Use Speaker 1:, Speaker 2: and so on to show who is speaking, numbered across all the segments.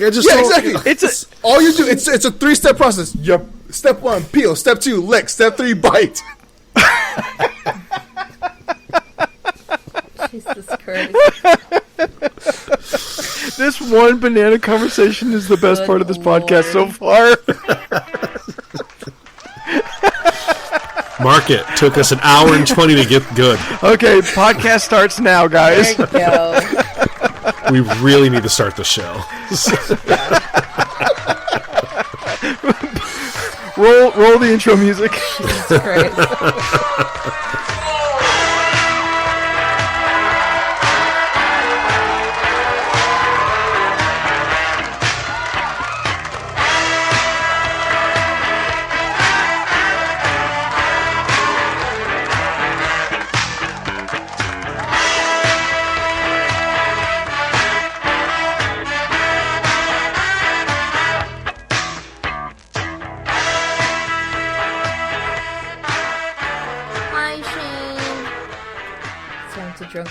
Speaker 1: Exactly. All you do. It's a 3-step process. Yep. Step 1, peel. Step 2, lick. Step 3, bite.
Speaker 2: Jesus Christ.
Speaker 3: This one banana conversation is the best part of this podcast so far.
Speaker 4: Mark it. Took us an hour and 20 to get good.
Speaker 3: Okay, podcast starts now, guys.
Speaker 2: There you go.
Speaker 4: We really need to start the show.
Speaker 3: Roll the intro music.
Speaker 2: Jesus Christ.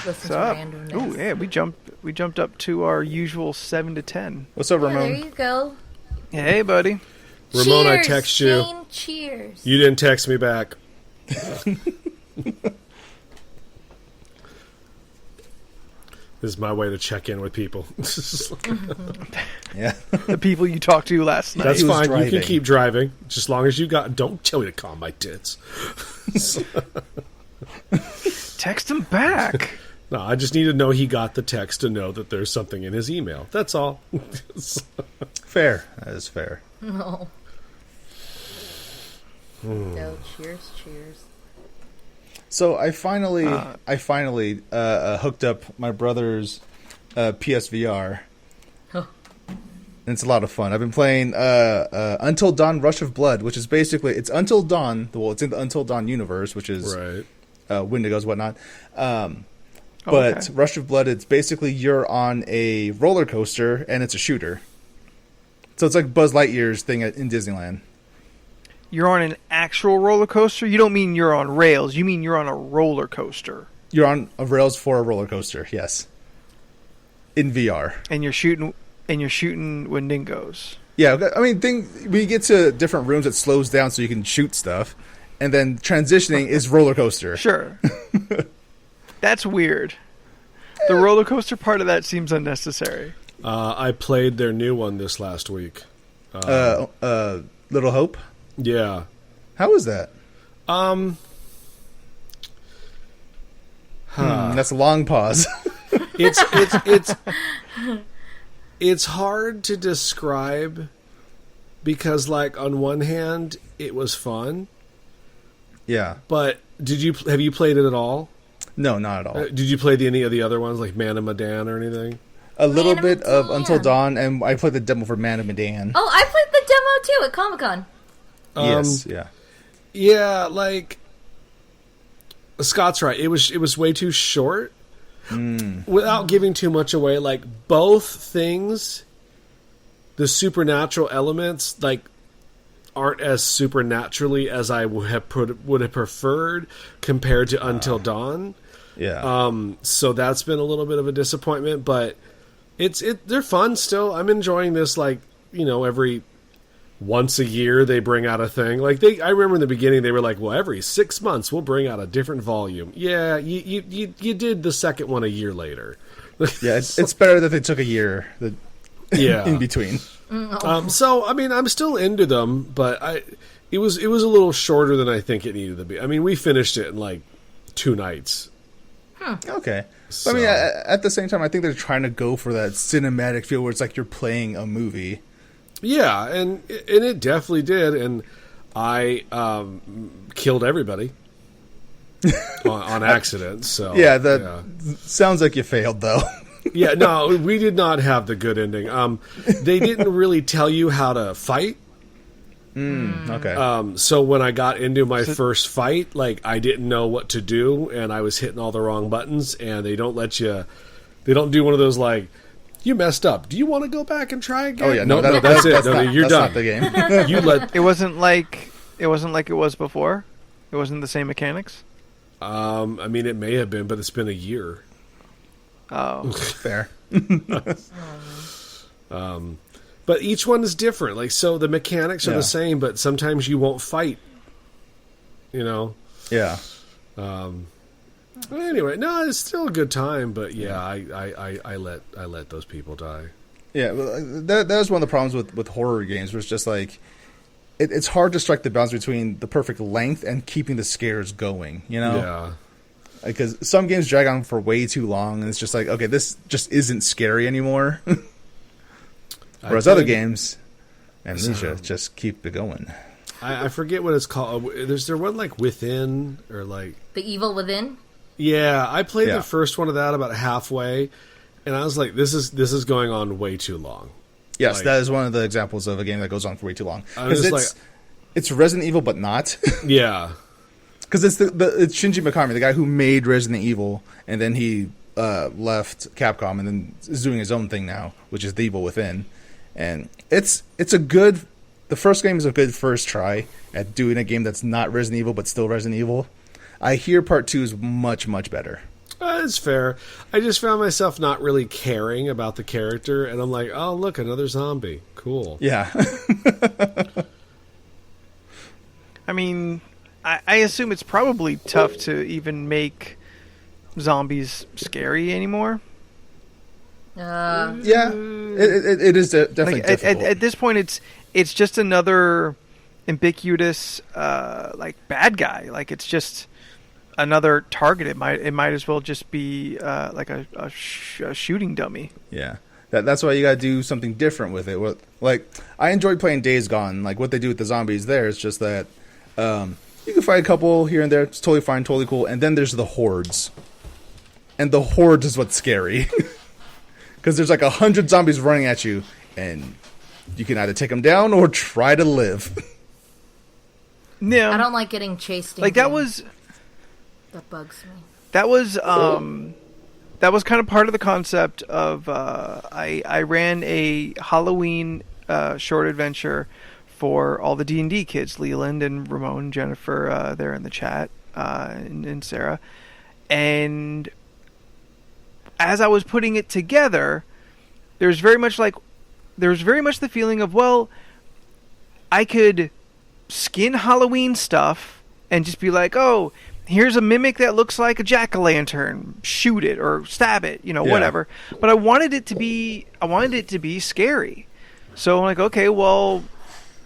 Speaker 3: What's up? Ooh, yeah, we jumped up to our usual 7 to 10.
Speaker 1: What's up, Ramon?
Speaker 2: There you go.
Speaker 3: Hey, buddy.
Speaker 4: Ramon,
Speaker 2: Cheers,
Speaker 4: I text you.
Speaker 2: Shane, cheers.
Speaker 4: You didn't text me back. This is my way to check in with people.
Speaker 1: Yeah,
Speaker 3: the people you talked to last night.
Speaker 4: That's fine. You can keep driving, just as long as you got. Don't tell me to calm my tits.
Speaker 3: Text him back.
Speaker 4: No, I just need to know he got the text to know that there's something in his email. That's all.
Speaker 1: Fair. That is fair.
Speaker 2: No. No, cheers.
Speaker 1: So I finally hooked up my brother's PSVR. And it's a lot of fun. I've been playing Until Dawn Rush of Blood, which is basically, it's Until Dawn. Well, it's in the Until Dawn universe, which is
Speaker 4: right.
Speaker 1: Wendigos, whatnot. But Rush of Blood, it's basically you're on a roller coaster and it's a shooter. So it's like Buzz Lightyear's thing in Disneyland.
Speaker 3: You're on an actual roller coaster? You don't mean you're on rails. You mean you're on a roller coaster.
Speaker 1: You're on a rails for a roller coaster, yes. In VR.
Speaker 3: And you're shooting Wendigos.
Speaker 1: Yeah, I mean, when you get to different rooms, it slows down so you can shoot stuff. And then transitioning is roller coaster.
Speaker 3: Sure. That's weird. The roller coaster part of that seems unnecessary.
Speaker 4: I played their new one this last week.
Speaker 1: Little Hope?
Speaker 4: Yeah.
Speaker 1: How was that? That's a long pause.
Speaker 4: It's hard to describe because, like, on one hand, it was fun.
Speaker 1: Yeah.
Speaker 4: But have you played it at all?
Speaker 1: No, not at all.
Speaker 4: Did you play any of the other ones, like Man of Medan or anything?
Speaker 1: A little bit of Until Dawn, and I played the demo for Man of Medan.
Speaker 2: Oh, I played the demo too at Comic-Con.
Speaker 1: Yes, yeah.
Speaker 4: Yeah, like Scott's right. It was way too short. Without giving too much away, like both things, the supernatural elements, like aren't as supernaturally as I would have preferred compared to Until Dawn.
Speaker 1: Yeah.
Speaker 4: So that's been a little bit of a disappointment, but they're fun still. I'm enjoying this, like, every once a year they bring out a thing. Like I remember in the beginning they were like, well, every 6 months we'll bring out a different volume. Yeah, you did the second one a year later.
Speaker 1: Yeah, it's better that they took a year in between.
Speaker 4: So I mean, I'm still into them, but it was a little shorter than I think it needed to be. I mean, we finished it in like 2 nights.
Speaker 1: Okay. So. I mean, at the same time, I think they're trying to go for that cinematic feel where it's like you're playing a movie.
Speaker 4: Yeah, and it definitely did, and I killed everybody on accident. So
Speaker 1: yeah, sounds like you failed, though.
Speaker 4: Yeah, no, we did not have the good ending. They didn't really tell you how to fight.
Speaker 1: Okay.
Speaker 4: So when I got into my first fight, like, I didn't know what to do, and I was hitting all the wrong buttons, and they don't do one of those, like, you messed up. Do you want to go back and try again?
Speaker 1: Oh yeah,
Speaker 4: no, that's it. No, you're done.
Speaker 1: Not the game.
Speaker 3: It wasn't like it was before. It wasn't the same mechanics.
Speaker 4: I mean, it may have been, but it's been a year.
Speaker 3: Oh,
Speaker 1: fair.
Speaker 4: But each one is different. Like, so the mechanics are the same, but sometimes you won't fight. You know?
Speaker 1: Yeah.
Speaker 4: Anyway, no, it's still a good time, but yeah, I let those people die.
Speaker 1: Yeah, well, that was one of the problems with horror games, where it's just like it's hard to strike the balance between the perfect length and keeping the scares going, you know?
Speaker 4: Yeah.
Speaker 1: Because some games drag on for way too long, and it's just like, okay, this just isn't scary anymore. Whereas other games, Amnesia, just keep it going.
Speaker 4: I forget what it's called. Is there one like Within or like
Speaker 2: The Evil Within?
Speaker 4: Yeah, I played the first one of that about halfway, and I was like, "This is going on way too long."
Speaker 1: Yes,
Speaker 4: like,
Speaker 1: that is one of the examples of a game that goes on for way too long.
Speaker 4: Because
Speaker 1: it's Resident Evil, but not.
Speaker 4: Yeah,
Speaker 1: because it's it's Shinji Mikami, the guy who made Resident Evil, and then he left Capcom, and then is doing his own thing now, which is The Evil Within, and it's a good. The first game is a good first try at doing a game that's not Resident Evil but still Resident Evil. I hear part 2 is much, much better.
Speaker 4: It's fair. I just found myself not really caring about the character, and I'm like, oh, look, another zombie. Cool.
Speaker 1: Yeah.
Speaker 3: I mean, I assume it's probably tough to even make zombies scary anymore.
Speaker 1: Yeah, it is definitely
Speaker 3: like,
Speaker 1: difficult.
Speaker 3: At this point, it's just another ambiguous bad guy. Like, it's just another target. It might as well just be like a shooting dummy.
Speaker 1: Yeah, that's why you got to do something different with it. Like, I enjoyed playing Days Gone. Like, what they do with the zombies there is just that you can fight a couple here and there. It's totally fine, totally cool. And then there's the hordes, and the hordes is what's scary because there's like 100 zombies running at you, and you can either take them down or try to live.
Speaker 3: Yeah,
Speaker 2: I don't like getting chased.
Speaker 3: Like that bugs
Speaker 2: me.
Speaker 3: That was kind of part of the concept of I ran a Halloween short adventure for all the D&D kids, Leland and Ramon, Jennifer, they're in the chat, and Sarah. And as I was putting it together, there was very much the feeling of, well, I could skin Halloween stuff and just be like, oh, here's a mimic that looks like a jack-o'-lantern, shoot it or stab it, whatever. But I wanted it to be scary. So I'm like, okay, well,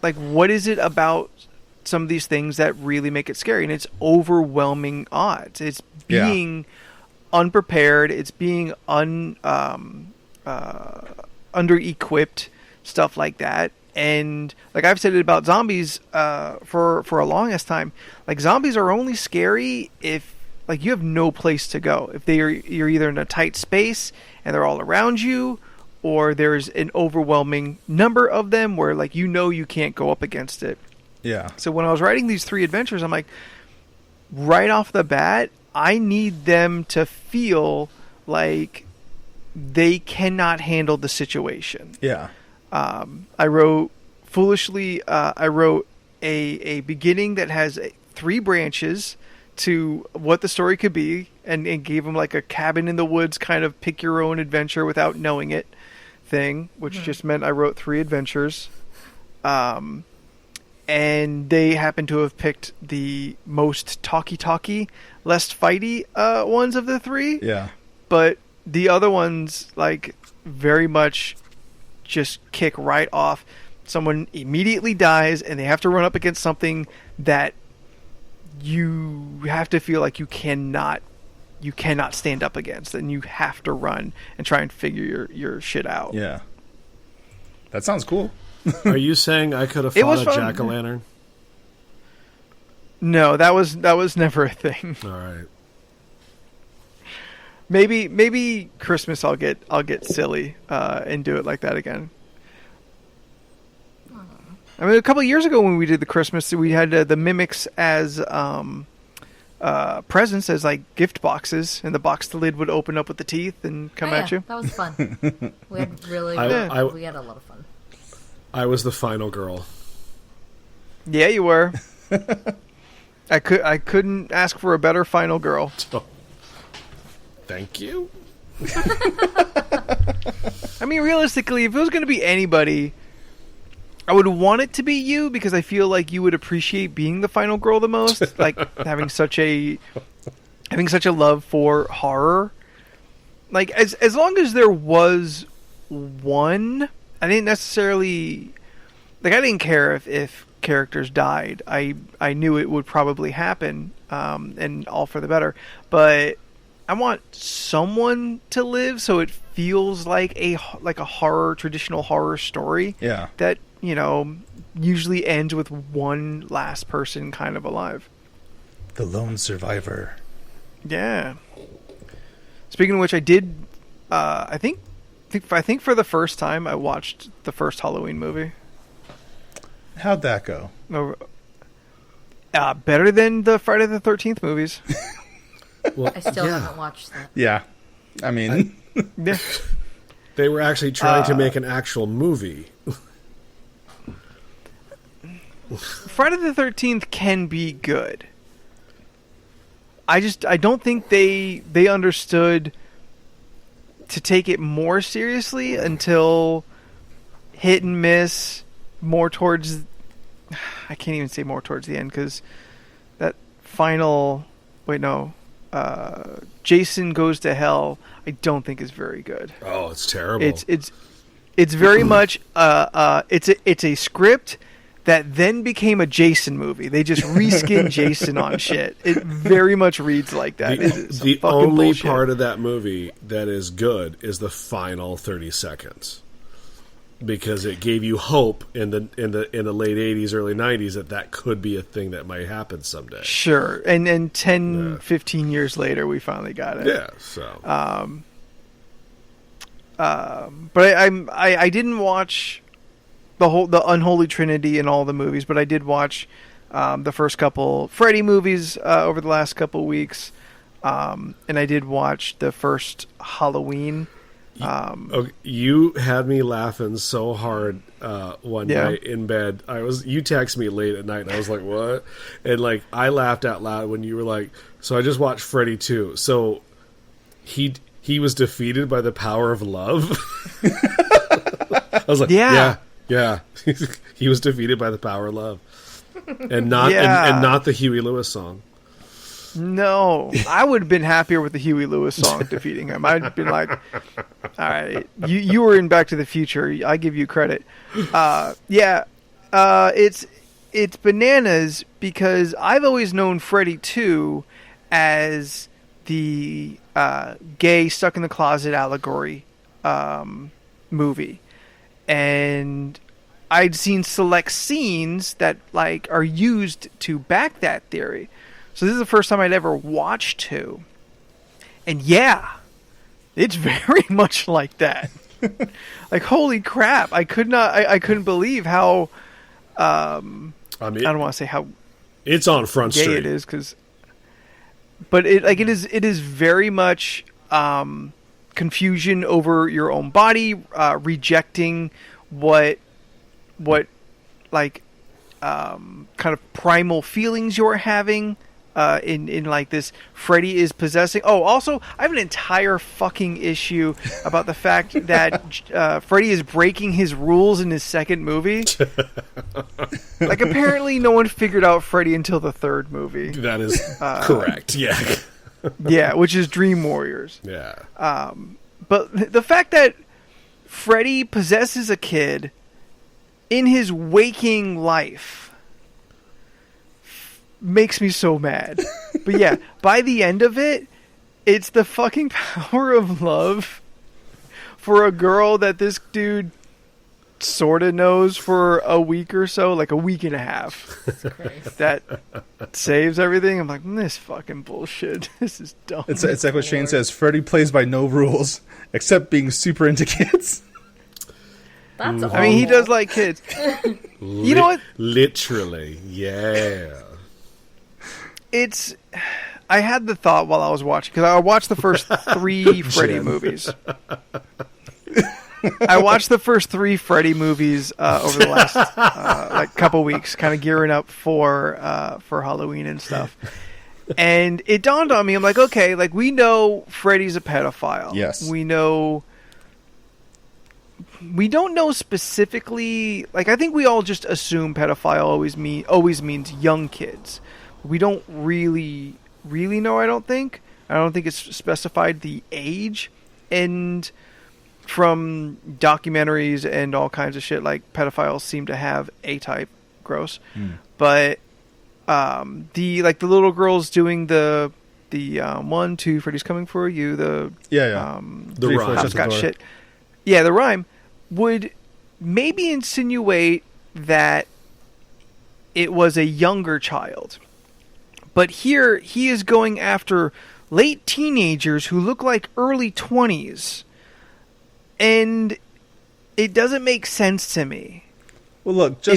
Speaker 3: like, what is it about some of these things that really make it scary? And it's overwhelming odds. It's being unprepared. It's being under-equipped, stuff like that. And like I've said it about zombies for a longest time, like zombies are only scary if like you have no place to go. If you're either in a tight space and they're all around you, or there's an overwhelming number of them where like you can't go up against it.
Speaker 1: Yeah.
Speaker 3: So when I was writing these 3 adventures, I'm like, right off the bat, I need them to feel like they cannot handle the situation.
Speaker 1: Yeah.
Speaker 3: I wrote a beginning that has 3 branches to what the story could be, and gave them like a cabin in the woods kind of pick your own adventure without knowing it thing, which just meant I wrote 3 adventures. And they happen to have picked the most talky, less fighty ones of the 3.
Speaker 1: Yeah.
Speaker 3: But the other ones, like, very much just kick right off. Someone immediately dies, and they have to run up against something that you have to feel like you cannot stand up against, and you have to run and try and figure your shit out.
Speaker 1: Yeah. That sounds cool.
Speaker 4: Are you saying I could have fought a jack-o'-lantern?
Speaker 3: No, that was never a thing.
Speaker 4: All right.
Speaker 3: Maybe Christmas I'll get silly and do it like that again. I mean, a couple of years ago when we did the Christmas, we had the mimics as presents, as like gift boxes, and the lid would open up with the teeth and come at you.
Speaker 2: That was fun. We had we had a lot of fun.
Speaker 4: I was the final girl.
Speaker 3: Yeah, you were. I couldn't ask for a better final girl.
Speaker 4: Oh. Thank you.
Speaker 3: I mean, realistically, if it was going to be anybody, I would want it to be you because I feel like you would appreciate being the final girl the most, like having such a love for horror. Like as long as there was one, I didn't necessarily like. I didn't care if characters died. I knew it would probably happen, and all for the better. But I want someone to live, so it feels like a horror, traditional horror story.
Speaker 1: Yeah.
Speaker 3: That usually ends with one last person kind of alive.
Speaker 1: The lone survivor.
Speaker 3: Yeah. Speaking of which, I did. I think for the first time, I watched the first Halloween movie.
Speaker 1: How'd that go?
Speaker 3: Better than the Friday the 13th movies.
Speaker 2: Well, I still haven't watched that.
Speaker 1: Yeah, I mean,
Speaker 3: yeah.
Speaker 4: They were actually trying to make an actual movie.
Speaker 3: Friday the 13th can be good. I don't think they understood to take it more seriously until Hit and Miss, more towards... I can't even say more towards the end, because that final... Wait, no. Jason Goes to Hell, I don't think is very good.
Speaker 4: Oh, it's terrible.
Speaker 3: It's very much... it's a script that then became a Jason movie. They just reskinned Jason on shit. It very much reads like that.
Speaker 4: The only bullshit. Part of that movie that is good is the final 30 seconds, because it gave you hope in the late 80s, early 90s that could be a thing that might happen someday.
Speaker 3: Sure, and 10, 15 years later, we finally got it.
Speaker 4: Yeah. So,
Speaker 3: but I didn't watch the Unholy Trinity in all the movies, but I did watch the first couple Freddy movies over the last couple weeks, and I did watch the first Halloween.
Speaker 4: You had me laughing so hard one night in bed. You texted me late at night, and I was like, "What?" And like I laughed out loud when you were like, "So I just watched Freddy 2. So he was defeated by the power of love." I was like, "Yeah." Yeah, he was defeated by the power of love, and not and not the Huey Lewis song.
Speaker 3: No, I would have been happier with the Huey Lewis song defeating him. I'd been like, "All right, you were in Back to the Future. I give you credit." It's bananas because I've always known Freddy 2 as the gay stuck in the closet allegory movie. And I'd seen select scenes that like are used to back that theory. So this is the first time I'd ever watched 2. And yeah, it's very much like that. Like holy crap, I couldn't believe how I don't want to say how
Speaker 4: it's on Front
Speaker 3: gay
Speaker 4: Street.
Speaker 3: It is but it is very much confusion over your own body, rejecting what like kind of primal feelings you're having in like this Freddy is possessing. Oh, also I have an entire fucking issue about the fact that Freddy is breaking his rules in his second movie. Like apparently no one figured out Freddy until the third movie.
Speaker 4: That is correct. Yeah.
Speaker 3: Yeah, which is Dream Warriors.
Speaker 4: Yeah.
Speaker 3: But the fact that Freddy possesses a kid in his waking life makes me so mad. But yeah, by the end of it, it's the fucking power of love for a girl that this dude sort of knows for a week or so, like a week and a half. That saves everything. I'm like, this fucking bullshit. This is dumb.
Speaker 1: It's like what Shane says. Freddy plays by no rules, except being super into kids.
Speaker 2: That's awful.
Speaker 3: I mean, he does like kids. You know what?
Speaker 4: Literally, yeah.
Speaker 3: I had the thought while I was watching, because I watched the first 3 Freddy movies. I watched the first 3 Freddy movies over the last like couple weeks, kind of gearing up for Halloween and stuff. And it dawned on me, I'm like, okay, like we know Freddy's a pedophile.
Speaker 1: Yes.
Speaker 3: We know we don't know specifically. Like, I think we all just assume pedophile always means young kids. We don't really know. I don't think it's specified the age. And from documentaries and all kinds of shit, like, pedophiles seem to have A-type. Gross. But the little girls doing the 1, 2, Freddy's coming for you. The
Speaker 4: rhyme.
Speaker 3: Got shit. Yeah, the rhyme would maybe insinuate that it was a younger child. But here he is going after late teenagers who look like early 20s. And it doesn't make sense to me.
Speaker 1: Well, look,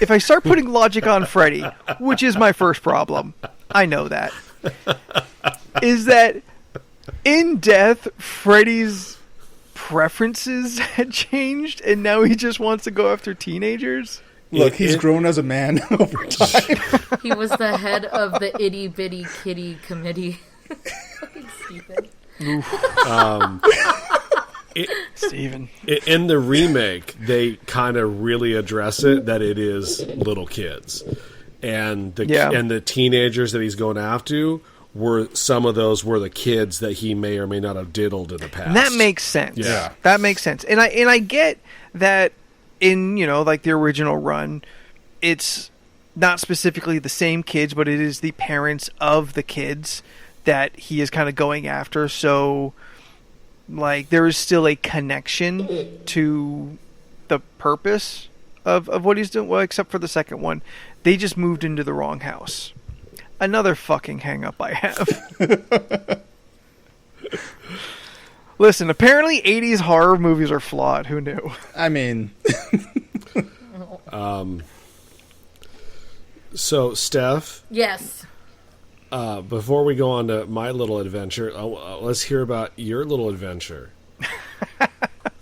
Speaker 3: if I start putting logic on Freddy, which is my first problem, I know that, is that in death, Freddy's preferences had changed, and now he just wants to go after teenagers?
Speaker 1: Look, he's grown as a man over time.
Speaker 2: He was the head of the Itty Bitty Kitty Committee. Stupid.
Speaker 3: Steven.
Speaker 4: In the remake, they kind of really address it that it is little kids, and the teenagers that he's going after were the kids that he may or may not have diddled in the past.
Speaker 3: And that makes sense.
Speaker 4: Yeah,
Speaker 3: that makes sense. And I get that in like the original run, it's not specifically the same kids, but it is the parents of the kids that he is kind of going after. So, like, there is still a connection to the purpose of what he's doing. Well, except for the second one. They just moved into the wrong house. Another fucking hang-up I have. Listen, apparently 80s horror movies are flawed. Who knew?
Speaker 1: I mean...
Speaker 4: So, Steph?
Speaker 2: Yes.
Speaker 4: Before we go on to my little adventure, let's hear about your little adventure.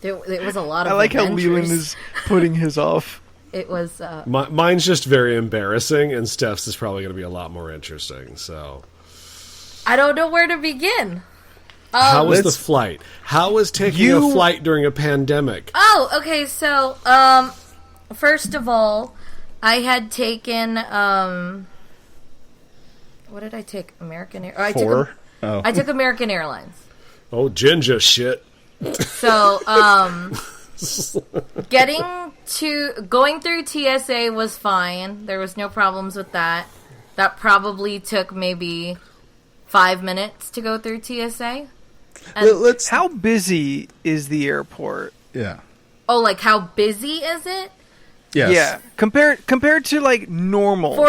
Speaker 2: It was a lot of
Speaker 3: I like
Speaker 2: adventures.
Speaker 3: how Leland is putting his off.
Speaker 2: It was...
Speaker 4: mine's just very embarrassing, and Steph's is probably going to be a lot more interesting, so...
Speaker 2: I don't know where to begin.
Speaker 4: How was the flight? How was taking a flight during a pandemic?
Speaker 2: Oh, okay, so, first of all, I had taken, what did I take? American Air... I took American Airlines.
Speaker 4: Oh, ginger shit.
Speaker 2: So, going through TSA was fine. There was no problems with that. That probably took maybe 5 minutes to go through TSA.
Speaker 3: How busy is the airport?
Speaker 1: Yeah.
Speaker 2: Oh, like how busy is it?
Speaker 1: Yes.
Speaker 3: Yeah. Compared to like normal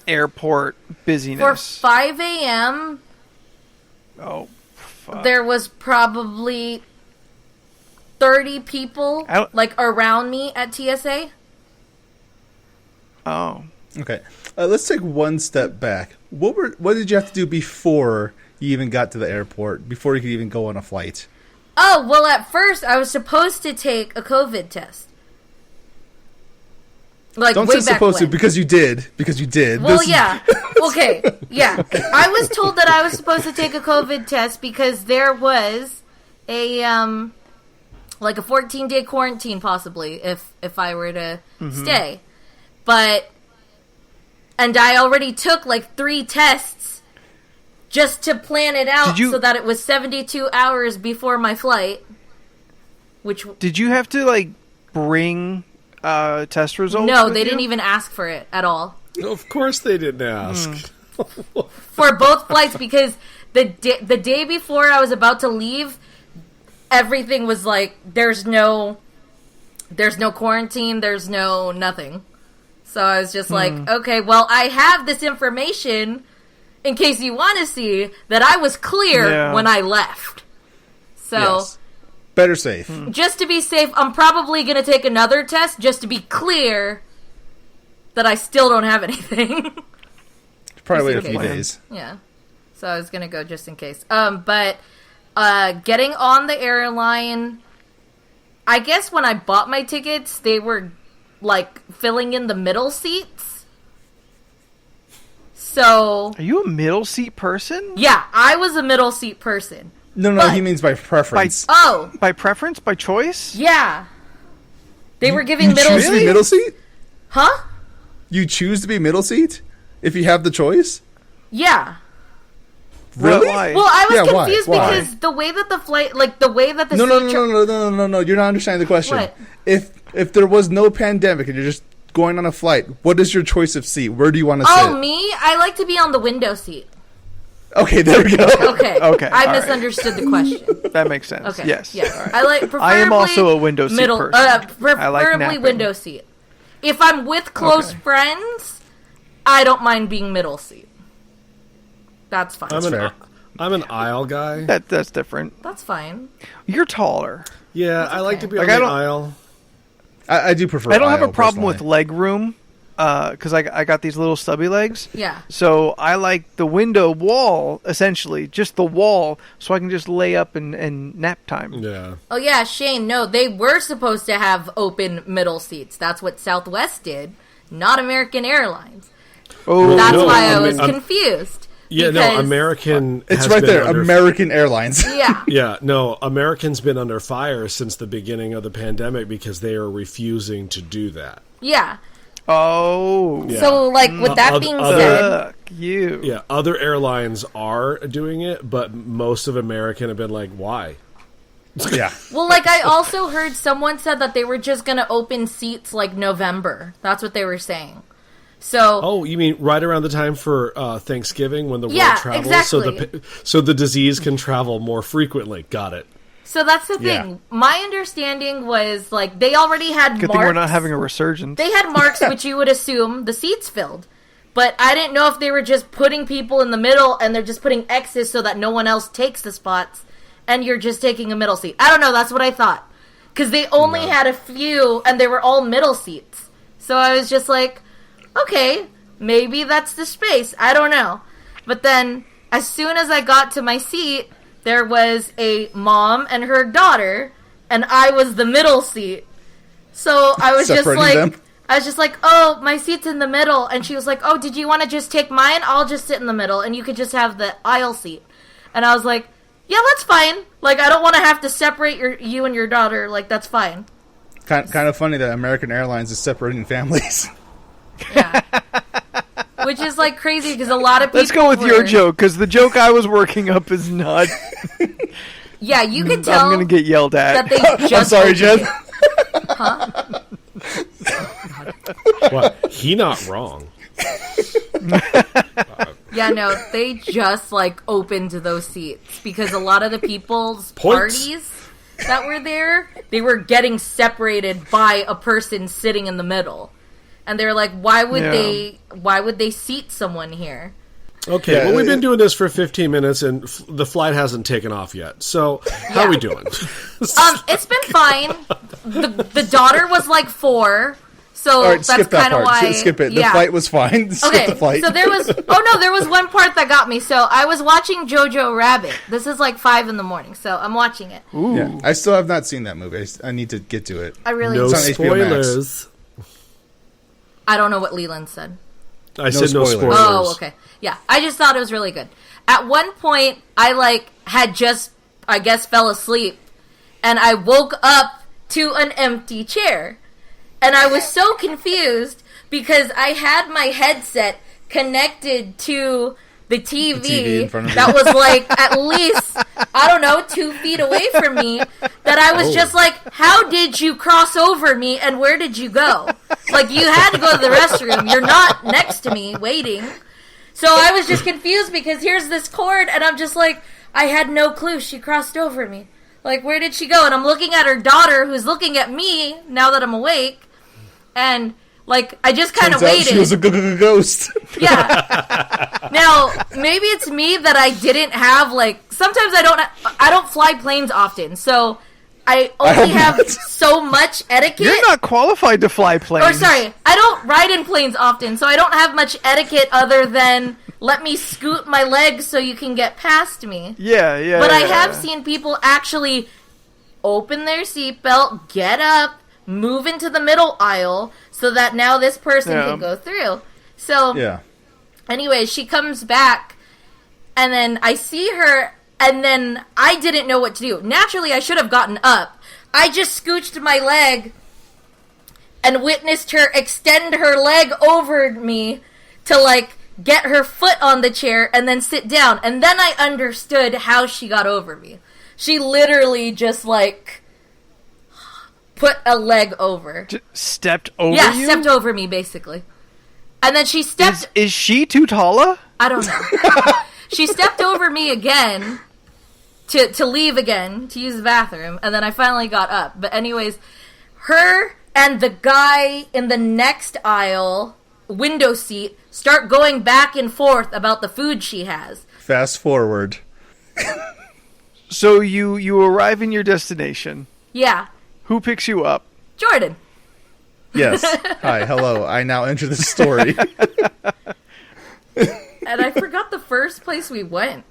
Speaker 3: airport busyness.
Speaker 2: For 5 a.m.
Speaker 3: Oh, fuck.
Speaker 2: There was probably 30 people like around me at TSA.
Speaker 3: Oh.
Speaker 1: Okay. Let's take one step back. What did you have to do before you even got to the airport, before you could even go on a flight?
Speaker 2: Oh, well, at first I was supposed to take a COVID test. Like,
Speaker 1: don't say supposed to, because you did.
Speaker 2: Well, yeah. Okay, yeah. I was told that I was supposed to take a COVID test because there was a, like a 14-day quarantine, possibly, if I were to stay. And I already took, like, 3 tests just to plan it out so that it was 72 hours before my flight.
Speaker 3: Did you have to, like, bring... test results?
Speaker 2: No, they didn't even ask for it at all.
Speaker 4: Of course they didn't ask.
Speaker 2: For both flights, because the day before I was about to leave, everything was like, there's no quarantine, there's no nothing. So I was just like, okay, well, I have this information in case you want to see that I was clear when I left. So... Yes.
Speaker 1: Better safe.
Speaker 2: Just to be safe, I'm probably going to take another test just to be clear that I still don't have anything.
Speaker 1: Probably wait a few days.
Speaker 2: Yeah. So I was going to go just in case. But getting on the airline, I guess when I bought my tickets, they were like filling in the middle seats. So...
Speaker 3: Are you a middle seat person?
Speaker 2: Yeah, I was a middle seat person.
Speaker 1: No, he means by preference.
Speaker 3: By preference? By choice?
Speaker 2: Yeah. They were giving
Speaker 1: you
Speaker 2: middle
Speaker 1: choose to be middle seat?
Speaker 2: Huh?
Speaker 1: You choose to be middle seat if you have the choice?
Speaker 2: Yeah.
Speaker 1: Really?
Speaker 3: Why?
Speaker 2: Well, I was
Speaker 1: Yeah,
Speaker 2: confused
Speaker 1: why?
Speaker 2: because the way that the flight, like the way that the
Speaker 1: No, you're not understanding the question.
Speaker 2: What?
Speaker 1: If there was no pandemic and you're just going on a flight, what is your choice of seat? Where do you want to sit?
Speaker 2: Oh, me? I like to be on the window seat.
Speaker 1: Okay, there we go.
Speaker 2: Okay.
Speaker 3: Okay,
Speaker 2: I
Speaker 3: all right.
Speaker 2: misunderstood the question.
Speaker 3: That makes sense.
Speaker 2: Okay.
Speaker 3: Yes.
Speaker 2: Yes.
Speaker 3: All right.
Speaker 2: I like preferably
Speaker 3: I am also a window seat person. I
Speaker 2: preferably
Speaker 3: like napping.
Speaker 2: window seat. If I'm with close friends, I don't mind being middle seat. That's fine.
Speaker 4: I'm an aisle guy.
Speaker 3: That's different.
Speaker 2: That's fine.
Speaker 3: You're taller.
Speaker 4: Yeah, I like to be
Speaker 3: Like,
Speaker 4: on
Speaker 3: I
Speaker 4: the
Speaker 3: don't-
Speaker 4: aisle.
Speaker 1: I do prefer
Speaker 3: I don't have a
Speaker 1: aisle,
Speaker 3: problem with
Speaker 1: personally.
Speaker 3: leg room because I got these little stubby legs.
Speaker 2: Yeah.
Speaker 3: So I like the window wall, essentially, just the wall, so I can just lay up and nap time.
Speaker 4: Yeah.
Speaker 2: Oh yeah, Shane. No, they were supposed to have open middle seats. That's what Southwest did, not American Airlines.
Speaker 3: Oh,
Speaker 2: That's
Speaker 4: no,
Speaker 2: why I
Speaker 4: I
Speaker 2: was
Speaker 4: mean,
Speaker 2: confused.
Speaker 4: Yeah,
Speaker 2: because-
Speaker 4: no, American.
Speaker 1: It's
Speaker 4: has
Speaker 1: right
Speaker 4: been
Speaker 1: there,
Speaker 4: under-
Speaker 1: American Airlines.
Speaker 2: Yeah.
Speaker 4: Yeah, no, American's been under fire since the beginning of the pandemic because they are refusing to do that.
Speaker 2: Yeah.
Speaker 3: Oh.
Speaker 4: Yeah.
Speaker 2: So, like, with that being said,
Speaker 3: Fuck you.
Speaker 4: Yeah, other airlines are doing it, but most of American have been like, why?
Speaker 1: Yeah.
Speaker 2: well, like, I also heard someone said that they were just going to open seats, like, November. That's what they were saying. So,
Speaker 4: Oh, you mean right around the time for Thanksgiving when the
Speaker 2: Yeah,
Speaker 4: world travels,
Speaker 2: exactly.
Speaker 4: so the disease can travel more frequently. Got it.
Speaker 2: so that's the thing.
Speaker 1: Yeah.
Speaker 2: My understanding was, like, they already had
Speaker 3: Good
Speaker 2: marks.
Speaker 3: thing we're not having a resurgence.
Speaker 2: They had marks which you would assume the seats filled. But I didn't know if they were just putting people in the middle and they're just putting X's so that no one else takes the spots and you're just taking a middle seat. I don't know, that's what I thought. Because they only had a few and they were all middle seats. So I was just like, okay, maybe that's the space. I don't know. But then as soon as I got to my seat, there was a mom and her daughter and I was the middle seat. So I was just
Speaker 1: Separating
Speaker 2: like...
Speaker 1: them?
Speaker 2: I was just like, oh, my seat's in the middle. And she was like, oh, did you want to just take mine? I'll just sit in the middle, and you could just have the aisle seat. And I was like, yeah, that's fine. Like, I don't want to have to separate you and your daughter. Like, that's fine.
Speaker 1: Kind of funny that American Airlines is separating families.
Speaker 2: Yeah. Which is, like, crazy, because a lot of people
Speaker 3: Let's go with your joke, because the joke I was working up is not...
Speaker 2: Yeah, you could tell
Speaker 3: I'm going to get yelled
Speaker 2: that
Speaker 3: at.
Speaker 2: they just...
Speaker 1: I'm sorry, Jen.
Speaker 2: Huh?
Speaker 4: What? He not wrong.
Speaker 2: Yeah, no, they just, like, opened those seats because a lot of the people's
Speaker 4: Points.
Speaker 2: parties that were there, they were getting separated by a person sitting in the middle. And they're like, why would they seat someone here?
Speaker 4: Okay,
Speaker 1: Yeah,
Speaker 4: well, we've been doing this for 15 minutes, and the flight hasn't taken off yet. So, how are we doing?
Speaker 2: It's been fine. The daughter was like 4, so
Speaker 1: All right,
Speaker 2: that's
Speaker 1: skip that
Speaker 2: kind of
Speaker 1: part.
Speaker 2: why.
Speaker 1: Skip it. The
Speaker 2: yeah.
Speaker 1: flight was fine. Skip
Speaker 2: Okay,
Speaker 1: the flight.
Speaker 2: so there was one part that got me. So I was watching Jojo Rabbit. This is like 5 a.m, so I'm watching it.
Speaker 3: Ooh.
Speaker 1: Yeah, I still have not seen that movie. I need to get to it.
Speaker 2: I really
Speaker 4: No
Speaker 1: It's on HBO Max.
Speaker 4: spoilers.
Speaker 2: I don't know what Leland said.
Speaker 4: I said no
Speaker 1: spoilers.
Speaker 4: spoilers.
Speaker 2: Oh, okay. Yeah, I just thought it was really good. At one point, I had just, I guess, fell asleep, and I woke up to an empty chair. And I was so confused because I had my headset connected to the TV,
Speaker 1: TV in front of you.
Speaker 2: that was like at least, I don't know, 2 feet away from me, that I was just like, how did you cross over me and where did you go? Like, you had to go to the restroom. You're not next to me waiting. So I was just confused because here's this cord and I'm just like, I had no clue she crossed over me. Like, where did she go? And I'm looking at her daughter who's looking at me now that I'm awake. And, like, I just kind of
Speaker 1: Turns out
Speaker 2: waited.
Speaker 1: she was a ghost.
Speaker 2: Yeah. Now, maybe it's me that I didn't have, like, sometimes I don't fly planes often, so I only have so much etiquette.
Speaker 3: You're not qualified to fly planes.
Speaker 2: Or, sorry, I don't ride in planes often, so I don't have much etiquette other than let me scoot my legs so you can get past me.
Speaker 3: Yeah.
Speaker 2: But I have seen people actually open their seatbelt, get up, move into the middle aisle so that now this person can go through. So,
Speaker 1: Yeah.
Speaker 2: anyway, she comes back, and then I see her And then I didn't know what to do. Naturally, I should have gotten up. I just scooched my leg and witnessed her extend her leg over me to, like, get her foot on the chair and then sit down. And then I understood how she got over me. She literally just, like, put a leg over.
Speaker 3: Stepped over you?
Speaker 2: Yeah, stepped over me, basically. And then she stepped...
Speaker 3: Is she too tall?
Speaker 2: I don't know. She stepped over me again to leave again, to use the bathroom, and then I finally got up. But anyways, her and the guy in the next aisle, window seat, start going back and forth about the food she has.
Speaker 1: Fast forward.
Speaker 3: So you arrive in your destination.
Speaker 2: Yeah.
Speaker 3: Who picks you up?
Speaker 2: Jordan.
Speaker 1: Yes. Hi, hello. I now enter the story.
Speaker 2: And I forgot the first place we went.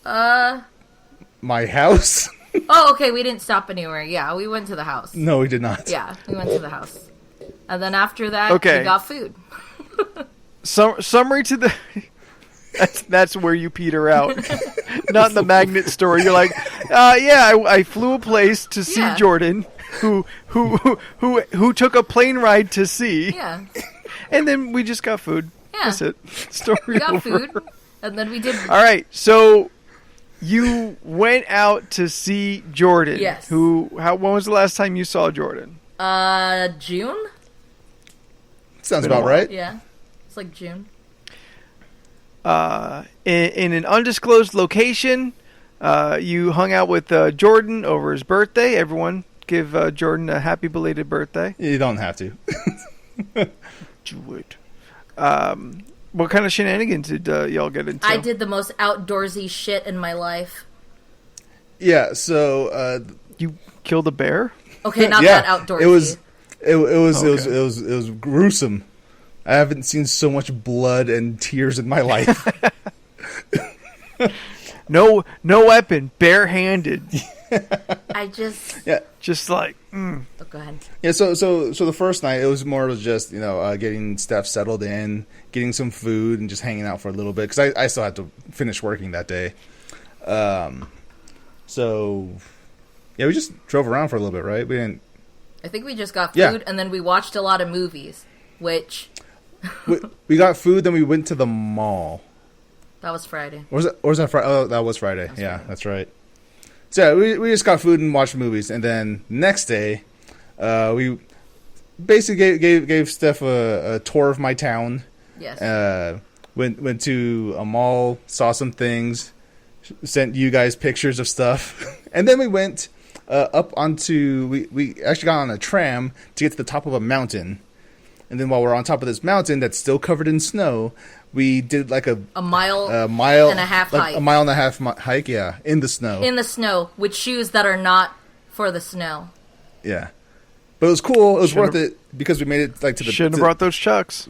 Speaker 1: My house?
Speaker 2: Oh, okay, we didn't stop anywhere. Yeah, we went to the house.
Speaker 1: No, we did not.
Speaker 2: Yeah, we went to the house. And then after that,
Speaker 3: Okay.
Speaker 2: we got food.
Speaker 3: Summary to the... That's where you peter out. Not in the magnet story. You're like, I flew a place to see Jordan, who took a plane ride to see.
Speaker 2: Yeah.
Speaker 3: And then we just got food.
Speaker 2: Yeah.
Speaker 3: That's it. Story
Speaker 2: We got
Speaker 3: over.
Speaker 2: food, and then we did...
Speaker 3: All right, so you went out to see Jordan.
Speaker 2: Yes.
Speaker 3: When was the last time you saw Jordan?
Speaker 2: June?
Speaker 1: Sounds about right.
Speaker 2: Yeah. It's like June.
Speaker 3: In an undisclosed location, you hung out with Jordan over his birthday. Everyone give Jordan a happy belated birthday.
Speaker 1: You don't have to.
Speaker 3: Do it. What kind of shenanigans did y'all get into?
Speaker 2: I did the most outdoorsy shit in my life.
Speaker 1: Yeah, so
Speaker 3: You killed a bear?
Speaker 2: Okay, not that outdoorsy.
Speaker 1: It was gruesome. I haven't seen so much blood and tears in my life.
Speaker 3: No weapon, barehanded.
Speaker 2: I just...
Speaker 1: Yeah.
Speaker 3: Just like,
Speaker 2: Oh, go ahead.
Speaker 1: Yeah, so the first night it was more of just getting stuff settled in, getting some food, and just hanging out for a little bit because I still had to finish working that day. So yeah, we just drove around for a little bit, right? We didn't.
Speaker 2: I think we just got food,
Speaker 1: Yeah.
Speaker 2: and then we watched a lot of movies, which...
Speaker 1: we got food, then we went to the mall.
Speaker 2: That was Friday.
Speaker 1: Or was that Friday? Oh, that was Friday. That's right. So yeah, we just got food and watched movies, and then next day, we basically gave Steph a tour of my town.
Speaker 2: Yes.
Speaker 1: Went to a mall, saw some things, sent you guys pictures of stuff, and then we went up onto. We actually got on a tram to get to the top of a mountain, and then while we're on top of this mountain that's still covered in snow, we did like a
Speaker 2: mile and a half
Speaker 1: like
Speaker 2: hike.
Speaker 1: a mile and a half hike, yeah, in the snow.
Speaker 2: In the snow, with shoes that are not for the snow.
Speaker 1: Yeah, but it was cool. It was worth it because we made it like to the.
Speaker 3: Shouldn't have brought those chucks.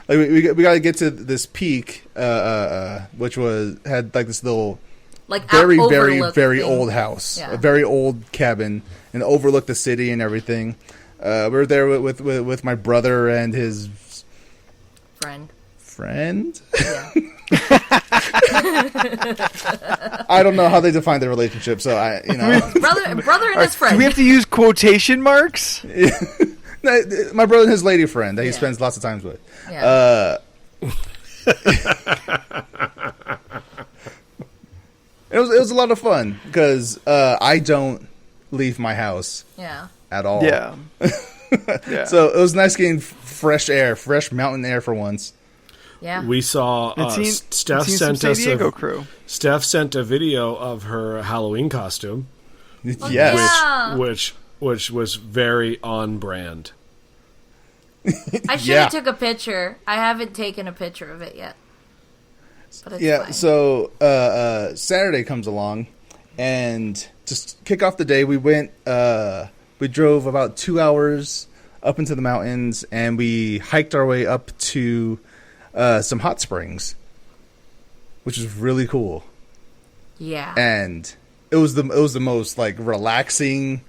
Speaker 1: Like we got to get to this peak, which had like this little
Speaker 2: Like
Speaker 1: very
Speaker 2: overlook thing.
Speaker 1: old house,
Speaker 2: Yeah.
Speaker 1: a very old cabin, and overlooked the city and everything. We were there with my brother and his
Speaker 2: Friend.
Speaker 1: friend.
Speaker 2: Yeah.
Speaker 1: I don't know how they define their relationship, so
Speaker 2: brother and his friend.
Speaker 3: Do we have to use quotation marks?
Speaker 1: my brother and his lady friend that he spends lots of times with.
Speaker 2: Yeah.
Speaker 1: It was a lot of fun because I don't leave my house
Speaker 2: Yeah.
Speaker 1: at all.
Speaker 3: Yeah. Yeah.
Speaker 1: So it was nice getting fresh mountain air for once.
Speaker 2: Yeah.
Speaker 4: We saw Steph sent us
Speaker 3: crew.
Speaker 4: Steph sent a video of her Halloween costume,
Speaker 1: Yes.
Speaker 2: yeah.
Speaker 4: which was very on brand.
Speaker 2: I should
Speaker 1: Yeah.
Speaker 2: have took a picture. I haven't taken a picture of it yet. But it's
Speaker 1: Yeah,
Speaker 2: fine.
Speaker 1: so Saturday comes along, and to kick off the day, we drove about 2 hours up into the mountains, and we hiked our way up to some hot springs, which was really cool.
Speaker 2: Yeah.
Speaker 1: And it was the most like relaxing,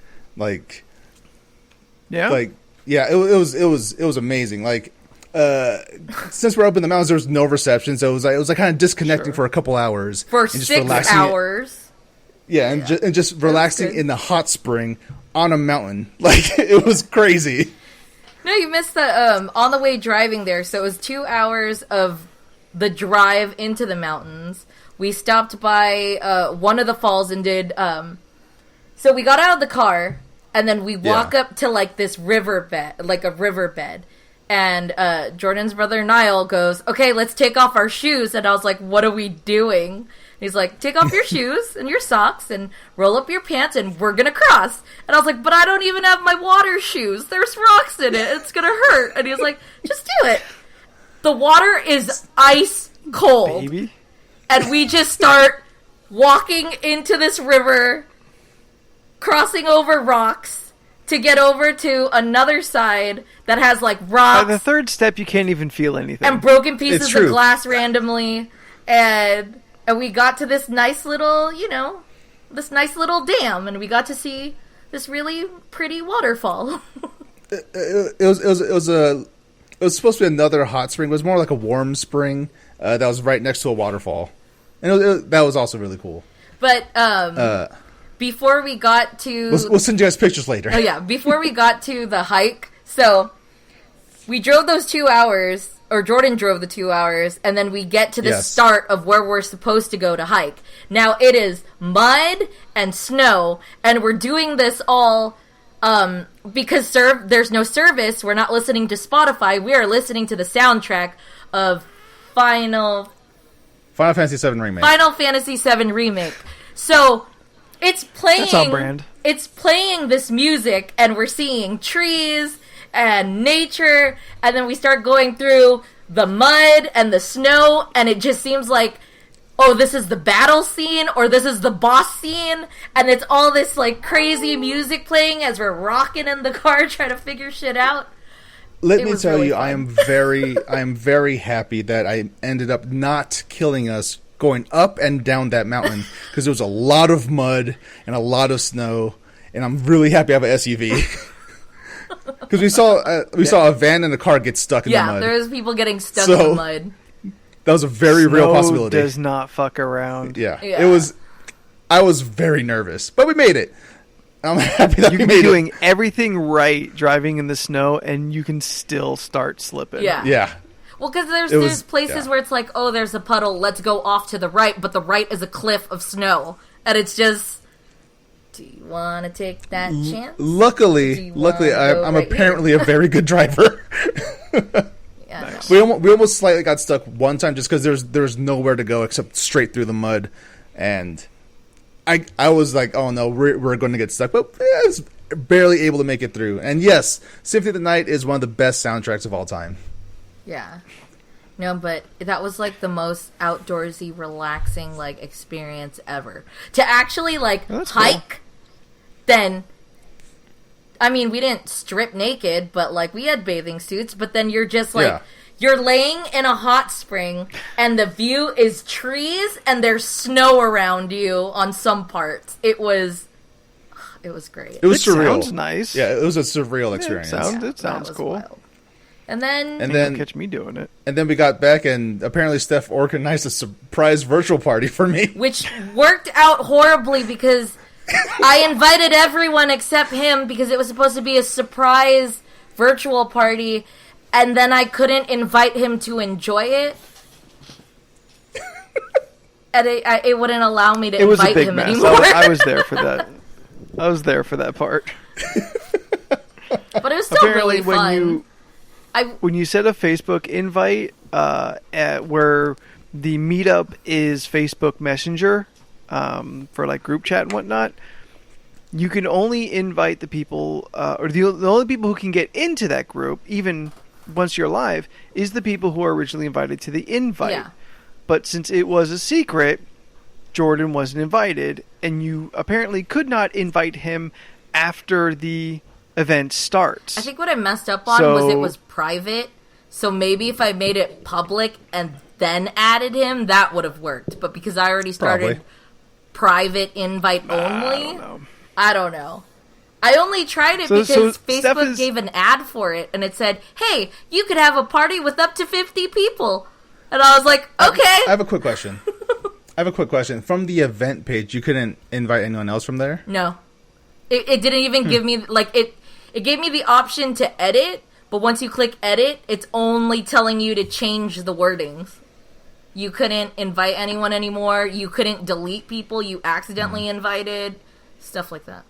Speaker 3: Yeah.
Speaker 1: it was amazing. Like since we're up in the mountains, there was no reception, so it was like kind of disconnecting for a couple hours.
Speaker 2: For
Speaker 1: and just
Speaker 2: 6 hours.
Speaker 1: Yeah, and just relaxing in the hot spring on a mountain. Like, it was crazy.
Speaker 2: No, you missed the, on the way driving there, so it was 2 hours of the drive into the mountains. We stopped by, one of the falls and did, so we got out of the car, and then we walk up to, like, this riverbed, like a riverbed. And Jordan's brother Niall goes, okay, let's take off our shoes. And I was like, what are we doing? And he's like, take off your shoes and your socks and roll up your pants and we're going to cross. And I was like, but I don't even have my water shoes. There's rocks in it. It's going to hurt. And he was like, just do it. The water is ice cold.
Speaker 3: Baby.
Speaker 2: And we just start walking into this river, crossing over rocks, to get over to another side that has, like, rocks.
Speaker 3: By the third step, you can't even feel anything.
Speaker 2: And broken pieces of glass randomly. And we got to this nice little, this nice little dam. And we got to see this really pretty waterfall.
Speaker 1: It was supposed to be another hot spring. It was more like a warm spring that was right next to a waterfall. And that was also really cool.
Speaker 2: But, before we got to...
Speaker 1: We'll send you guys pictures later.
Speaker 2: Oh, yeah. Before we got to the hike, so we drove those 2 hours, or Jordan drove the 2 hours, and then we get to the start of where we're supposed to go to hike. Now, it is mud and snow, and we're doing this all because there's no service. We're not listening to Spotify. We are listening to the soundtrack of Final
Speaker 1: Fantasy VII Remake.
Speaker 2: Final Fantasy VII Remake. So... It's playing.
Speaker 3: That's on brand.
Speaker 2: It's playing this music, and we're seeing trees and nature, and then we start going through the mud and the snow, and it just seems like, oh, this is the battle scene, or this is the boss scene, and it's all this, like, crazy music playing as we're rocking in the car trying to figure shit out.
Speaker 1: Let me tell you, I am very happy that I ended up not killing us going up and down that mountain, because there was a lot of mud and a lot of snow, and I'm really happy I have an SUV. Because we saw a van and a car get stuck in the mud.
Speaker 2: Yeah, there was people getting stuck in the mud.
Speaker 1: That was a very real possibility.
Speaker 3: Does not fuck around.
Speaker 1: Yeah. It was. I was very nervous, but we made it. I'm happy that
Speaker 3: you
Speaker 1: we
Speaker 3: can
Speaker 1: made
Speaker 3: be doing
Speaker 1: it.
Speaker 3: everything right driving in the snow, and you can still start slipping.
Speaker 2: Yeah. Well, because there's places where it's like, oh, there's a puddle, let's go off to the right, but the right is a cliff of snow. And it's just, do you want to take that chance?
Speaker 1: Luckily, I'm apparently a very good driver.
Speaker 2: Nice.
Speaker 1: We almost slightly got stuck one time just because there's nowhere to go except straight through the mud. And I was like, oh no, we're going to get stuck. But I was barely able to make it through. And yes, Symphony of the Night is one of the best soundtracks of all time.
Speaker 2: Yeah. No, but that was, like, the most outdoorsy, relaxing, like, experience ever. To actually, like, hike, cool. Then, I mean, we didn't strip naked, but, like, we had bathing suits, but then you're just, like, you're laying in a hot spring, and the view is trees, and there's snow around you on some parts. It was great.
Speaker 1: It was surreal.
Speaker 3: Sounds nice.
Speaker 1: Yeah, it was a surreal experience.
Speaker 3: It sounds cool.
Speaker 2: Wild. And then
Speaker 3: catch me doing it.
Speaker 1: And then we got back, and apparently Steph organized a surprise virtual party for me,
Speaker 2: which worked out horribly because I invited everyone except him because it was supposed to be a surprise virtual party, and then I couldn't invite him to enjoy it, and it wouldn't allow me to invite him anymore.
Speaker 3: I was there for that. I was there for that part.
Speaker 2: But it was still really fun.
Speaker 3: When you set a Facebook invite where the meetup is Facebook Messenger for like group chat and whatnot, you can only invite the people, or the only people who can get into that group, even once you're live, is the people who are originally invited to the invite.
Speaker 2: Yeah.
Speaker 3: But since it was a secret, Jordan wasn't invited, and you apparently could not invite him after the event starts.
Speaker 2: I think what I messed up on was it was private, so maybe if I made it public and then added him, that would have worked. But because I already started private invite only,
Speaker 3: I don't know.
Speaker 2: I only tried it
Speaker 3: So
Speaker 2: because
Speaker 3: Steph
Speaker 2: Facebook
Speaker 3: is-
Speaker 2: gave an ad for it, and it said, "Hey, you could have a party with up to 50 people." And I was like, "Okay."
Speaker 1: I have a quick question. From the event page, you couldn't invite anyone else from there?
Speaker 2: No, it didn't even give me it. It gave me the option to edit, but once you click edit, it's only telling you to change the wordings. You couldn't invite anyone anymore. You couldn't delete people you accidentally invited. Stuff like that.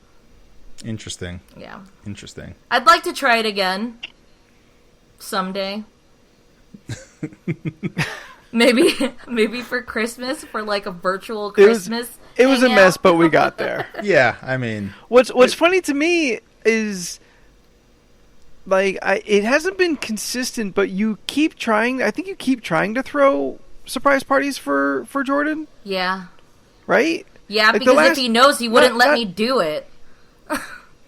Speaker 1: Interesting.
Speaker 2: Yeah.
Speaker 1: Interesting.
Speaker 2: I'd like to try it again. Someday. maybe for Christmas, for like a virtual Christmas.
Speaker 3: It was a
Speaker 2: hangout.
Speaker 3: mess, but we got there.
Speaker 1: Yeah, I mean...
Speaker 3: What's funny to me is, like, it hasn't been consistent, but you keep trying. I think you keep trying to throw surprise parties for Jordan,
Speaker 2: Yeah.
Speaker 3: right?
Speaker 2: Yeah,
Speaker 3: Like,
Speaker 2: because
Speaker 3: the
Speaker 2: if
Speaker 3: last-
Speaker 2: he knows, he wouldn't let
Speaker 3: not-
Speaker 2: me do it.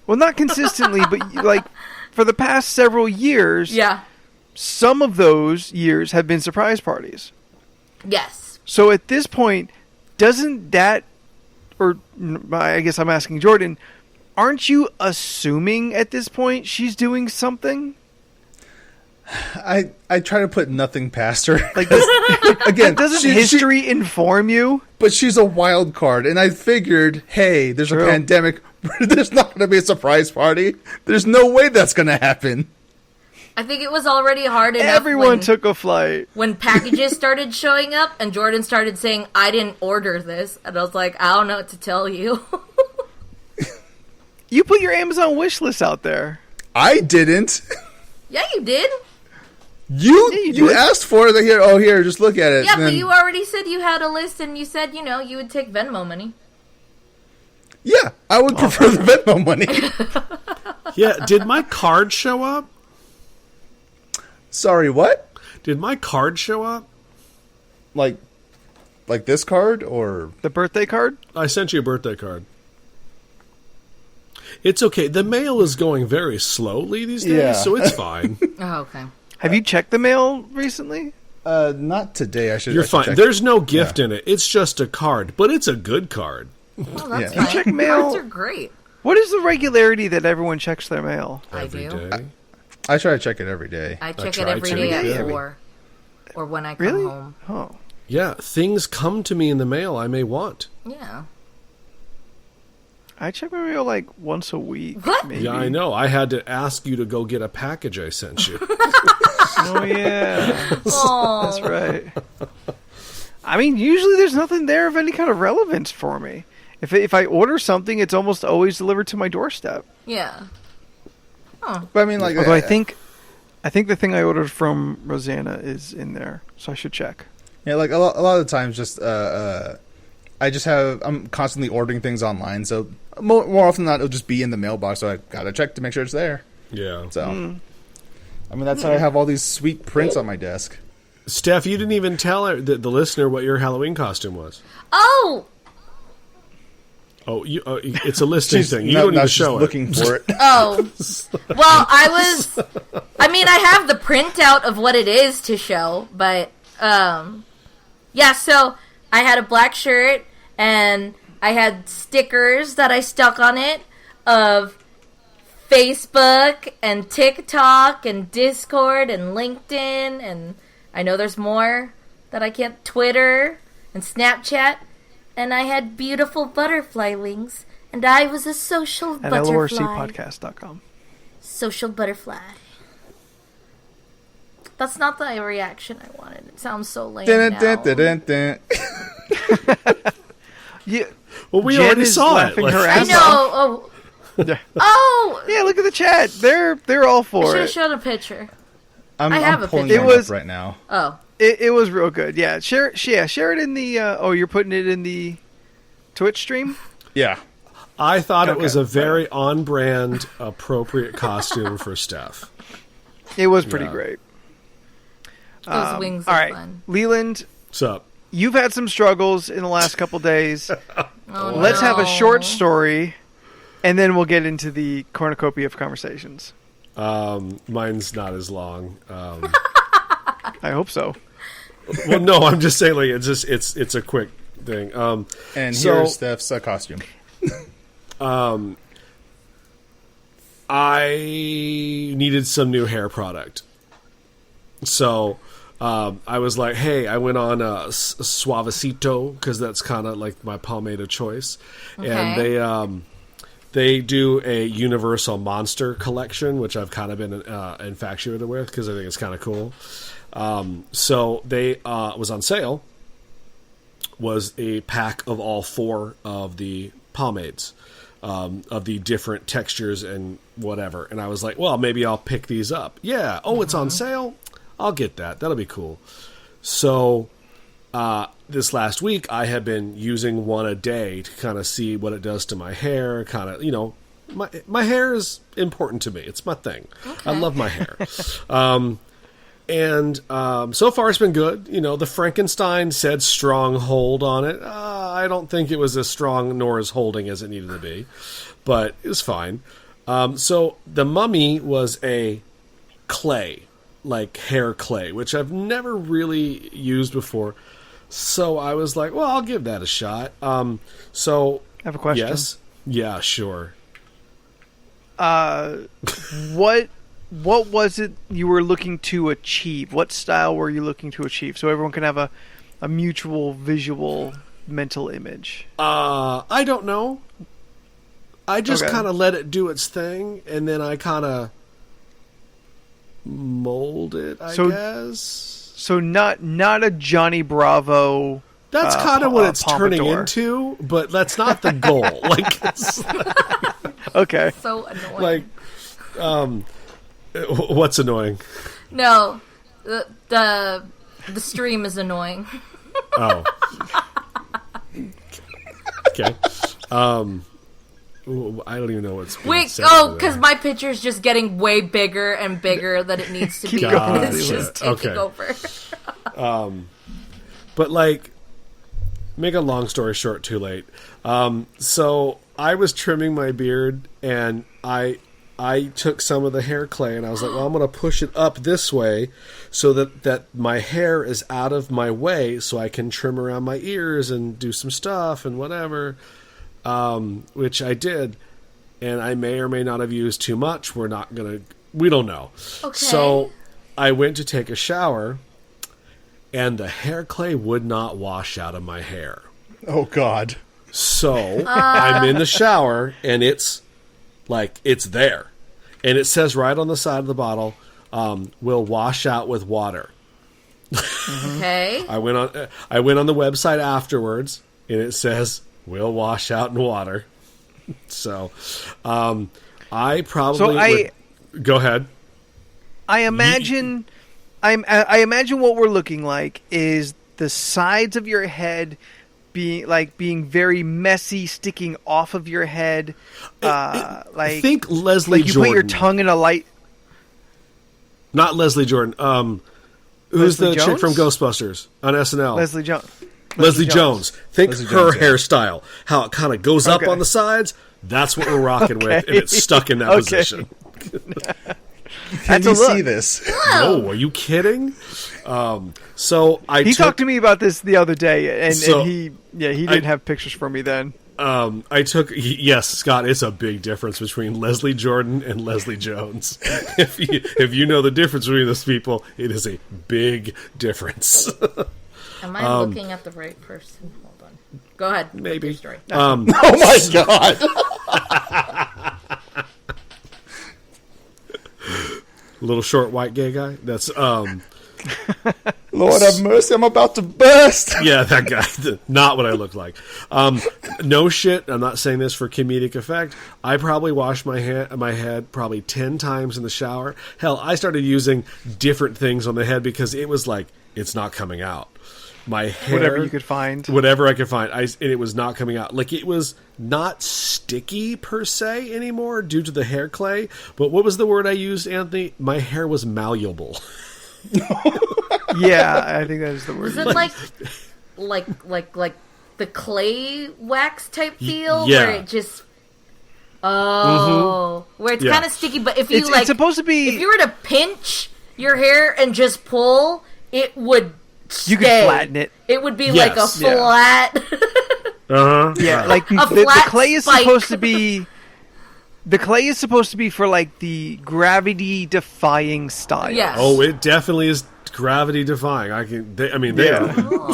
Speaker 3: Well, not consistently, but like for the past several years,
Speaker 2: Yeah.
Speaker 3: some of those years have been surprise parties.
Speaker 2: Yes.
Speaker 3: So at this point, doesn't that, or I guess I'm asking Jordan, aren't you assuming at this point she's doing something?
Speaker 1: I try to put nothing past her.
Speaker 3: Like this,
Speaker 1: Again,
Speaker 3: doesn't history inform you?
Speaker 1: but she's a wild card, and I figured, hey, there's
Speaker 3: True.
Speaker 1: a pandemic. There's not going to be a surprise party. There's no way that's going to happen.
Speaker 2: I think it was already hard enough
Speaker 3: Everyone took a flight.
Speaker 2: when packages started showing up and Jordan started saying, "I didn't order this." And I was like, "I don't know what to tell you."
Speaker 3: You put your Amazon wish list out there.
Speaker 1: I didn't.
Speaker 2: Yeah, you did.
Speaker 1: You
Speaker 3: did.
Speaker 1: asked for it. Here, just look at it.
Speaker 2: Yeah,
Speaker 1: And
Speaker 2: but
Speaker 1: then-
Speaker 2: you already said you had a list and you said, you would take Venmo money.
Speaker 1: Yeah, I would prefer the Venmo money.
Speaker 4: Yeah, did my card show up?
Speaker 1: Sorry, what?
Speaker 4: Did my card show up?
Speaker 1: Like this card or
Speaker 3: The birthday card?
Speaker 4: I sent you a birthday card. It's okay. The mail is going very slowly these days,
Speaker 1: Yeah.
Speaker 4: so it's fine.
Speaker 2: Oh, okay.
Speaker 3: Have you checked the mail recently?
Speaker 1: not today?
Speaker 4: You're
Speaker 1: I should
Speaker 4: fine.
Speaker 1: check.
Speaker 4: There's no gift in it. It's just a card, but it's a good card.
Speaker 2: Well, that's
Speaker 1: Yeah.
Speaker 2: fine.
Speaker 3: check mail?
Speaker 2: Cards are great.
Speaker 3: What is the regularity that everyone checks their mail?
Speaker 2: I
Speaker 4: Every
Speaker 2: do.
Speaker 4: day.
Speaker 1: I try to check it every day.
Speaker 2: I check it
Speaker 4: try
Speaker 2: every
Speaker 4: to.
Speaker 2: day
Speaker 3: Yeah.
Speaker 2: at 4. Or when I come
Speaker 3: Really?
Speaker 2: home.
Speaker 3: Oh.
Speaker 4: Yeah, things come to me in the mail I may want.
Speaker 2: Yeah.
Speaker 3: I check my mail like once a week.
Speaker 2: What?
Speaker 3: Maybe.
Speaker 4: Yeah, I know. I had to ask you to go get a package I sent you.
Speaker 3: Oh, yeah.
Speaker 2: Oh,
Speaker 3: That's right. I mean, usually there's nothing there of any kind of relevance for me. If I order something, it's almost always delivered to my doorstep.
Speaker 2: yeah.
Speaker 1: But I mean, like,
Speaker 3: Although I think the thing I ordered from Rosanna is in there, so I should check.
Speaker 1: yeah, like a lot of the times, just I'm constantly ordering things online, so more often than not, it'll just be in the mailbox. So I gotta check to make sure it's there.
Speaker 4: Yeah.
Speaker 1: So, I mean, that's how I have all these sweet prints on my desk.
Speaker 4: Steph, you didn't even tell the listener what your Halloween costume was.
Speaker 2: Oh!
Speaker 4: Oh, it's a listing thing. You
Speaker 1: now-
Speaker 4: don't need
Speaker 1: now
Speaker 4: to
Speaker 1: she's
Speaker 4: show it.
Speaker 1: looking for it.
Speaker 2: Oh. Well, I have the printout of what it is to show, but, yeah, so I had a black shirt, and I had stickers that I stuck on it of Facebook and TikTok and Discord and LinkedIn, and I know there's more that I can't, Twitter and Snapchat, and I had beautiful butterfly wings, and I was a social
Speaker 3: At
Speaker 2: butterfly.
Speaker 3: LoRCpodcast.com.
Speaker 2: Social butterfly. That's not the reaction I wanted. It sounds so lame
Speaker 1: Dun,
Speaker 2: now.
Speaker 1: dun, dun, dun, dun.
Speaker 3: Yeah.
Speaker 4: Well, we
Speaker 3: Jen
Speaker 4: already
Speaker 3: is
Speaker 4: saw it.
Speaker 3: laughing her
Speaker 2: I
Speaker 3: ass
Speaker 2: know.
Speaker 3: off.
Speaker 2: Oh,
Speaker 3: Yeah.
Speaker 2: oh!
Speaker 3: Yeah, look at the chat. They're all
Speaker 2: I
Speaker 3: for
Speaker 2: should have
Speaker 3: it.
Speaker 2: shown a picture.
Speaker 1: I'm
Speaker 2: I have a
Speaker 1: pulling
Speaker 2: picture.
Speaker 1: one
Speaker 3: It was-
Speaker 1: up right now.
Speaker 2: Oh,
Speaker 3: It was real good. Yeah, share it in the. You're putting it in the Twitch stream.
Speaker 1: Yeah.
Speaker 4: I thought it was
Speaker 3: Okay.
Speaker 4: a very on-brand, appropriate costume for Steph.
Speaker 3: It was pretty
Speaker 4: Yeah.
Speaker 3: great.
Speaker 2: those wings
Speaker 3: All
Speaker 2: are
Speaker 3: right,
Speaker 2: fun.
Speaker 3: Leland,
Speaker 4: What's up?
Speaker 3: you've had some struggles in the last couple days.
Speaker 2: Oh,
Speaker 3: Let's have a
Speaker 2: no.
Speaker 3: short story, and then we'll get into the cornucopia of conversations.
Speaker 4: Mine's not as long.
Speaker 3: I hope so.
Speaker 4: Well, no, I'm just saying, like, it's a quick thing.
Speaker 1: And
Speaker 4: So-
Speaker 1: here's Steph's costume.
Speaker 4: I needed some new hair product. So I was like, hey, I went on Suavecito, because that's kind of like my pomade of choice.
Speaker 2: Okay.
Speaker 4: And they do a Universal Monster collection, which I've kind of been infatuated with because I think it's kind of cool. So they was on sale, was a pack of all 4 of the pomades. Of the different textures and whatever. And I was like, well, maybe I'll pick these up. Yeah. Oh, it's on sale? I'll get that. That'll be cool. So this last week, I have been using one a day to kind of see what it does to my hair. Kind of, my hair is important to me. It's my thing. Okay. I love my hair. And so far it's been good. The Frankenstein said strong hold on it. I don't think it was as strong nor as holding as it needed to be, but it was fine. So the Mummy was a clay, like hair clay, which I've never really used before. So I was like, well, I'll give that a shot. So
Speaker 3: I have a question.
Speaker 4: Yes. Yeah, sure.
Speaker 3: What was it you were looking to achieve? What style were you looking to achieve? So everyone can have a mutual visual mental image.
Speaker 4: I don't know. I just kind of let it do its thing, and then I kind of mold it, I guess. So
Speaker 3: not a Johnny Bravo.
Speaker 4: That's kind of what it's turning into, but that's not the goal.
Speaker 3: Okay.
Speaker 2: So annoying.
Speaker 4: What's annoying?
Speaker 2: No, the stream is annoying.
Speaker 4: Oh. Okay. I don't even know what's.
Speaker 2: Wait. Oh, because my picture's just getting way bigger and bigger than it needs to be. It's just taking over.
Speaker 4: But make a long story short, too late. So I was trimming my beard, and I took some of the hair clay, and I was like, well, I'm going to push it up this way so that my hair is out of my way so I can trim around my ears and do some stuff and whatever, which I did. And I may or may not have used too much. We don't know. Okay. So I went to take a shower, and the hair clay would not wash out of my hair.
Speaker 1: Oh, God.
Speaker 4: So I'm in the shower, and it's there. And it says right on the side of the bottle, will wash out with water.
Speaker 2: Okay.
Speaker 4: I went on the website afterwards, and it says, will wash out in water. So I probably go ahead.
Speaker 3: I imagine what we're looking like is the sides of your head being very messy, sticking off of your head.
Speaker 4: Think Leslie Jordan.
Speaker 3: You put your tongue in a light.
Speaker 4: Not Leslie Jordan. Who's
Speaker 3: Leslie
Speaker 4: the
Speaker 3: Jones?
Speaker 4: chick from Ghostbusters on SNL?
Speaker 3: Leslie Jones.
Speaker 4: Leslie Jones. Think
Speaker 1: Leslie
Speaker 4: her
Speaker 1: Jones,
Speaker 4: hairstyle. How it kind of goes up on the sides. That's what we're rocking with, and it's stuck in that position.
Speaker 1: Can you see this?
Speaker 4: No, are you kidding? So
Speaker 3: he talked to me about this the other day, and he didn't have pictures for me then.
Speaker 4: Yes, Scott, it's a big difference between Leslie Jordan and Leslie Jones. If you know the difference between those people, it is a big difference.
Speaker 2: Am I looking at the right person? Hold on. Go ahead.
Speaker 4: Maybe.
Speaker 2: Story.
Speaker 1: Oh my God.
Speaker 4: Little short white gay guy. That's
Speaker 1: Lord have mercy, I'm about to burst.
Speaker 4: Yeah, that guy. Not what I look like. No shit. I'm not saying this for comedic effect. I probably washed my head probably 10 times in the shower. Hell, I started using different things on the head because it was like, it's not coming out. My hair,
Speaker 3: whatever you could find,
Speaker 4: whatever I could find, and it was not coming out. Like, it was not sticky per se anymore due to the hair clay. But what was the word I used, Anthony? My hair was malleable.
Speaker 3: Yeah, I think that is the word.
Speaker 2: Is it like the clay wax type feel
Speaker 4: Yeah.
Speaker 2: where it just where it's kind of sticky, but if you
Speaker 3: it's supposed to be,
Speaker 2: if you were to pinch your hair and just pull, it would stay.
Speaker 3: You could flatten it.
Speaker 2: It would be like a flat.
Speaker 3: Yeah, like the clay is supposed to be. The clay is supposed to be for like the gravity-defying style.
Speaker 2: Yes.
Speaker 4: Oh, it definitely is gravity-defying. They are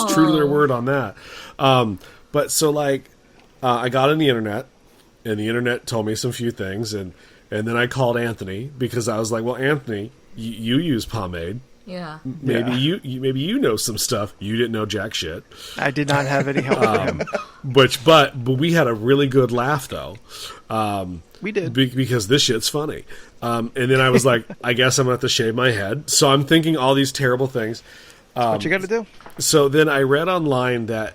Speaker 4: true to their word on that. But so like, I got on the internet, and the internet told me some few things, and then I called Anthony because I was like, well, Anthony, you use pomade.
Speaker 2: Yeah.
Speaker 4: Maybe you know some stuff. You didn't know jack shit.
Speaker 3: I did not have any help from him.
Speaker 4: But we had a really good laugh though.
Speaker 3: We did.
Speaker 4: Because this shit's funny. And then I was like, I guess I'm going to have to shave my head. So I'm thinking all these terrible things.
Speaker 3: What you got to do?
Speaker 4: So then I read online that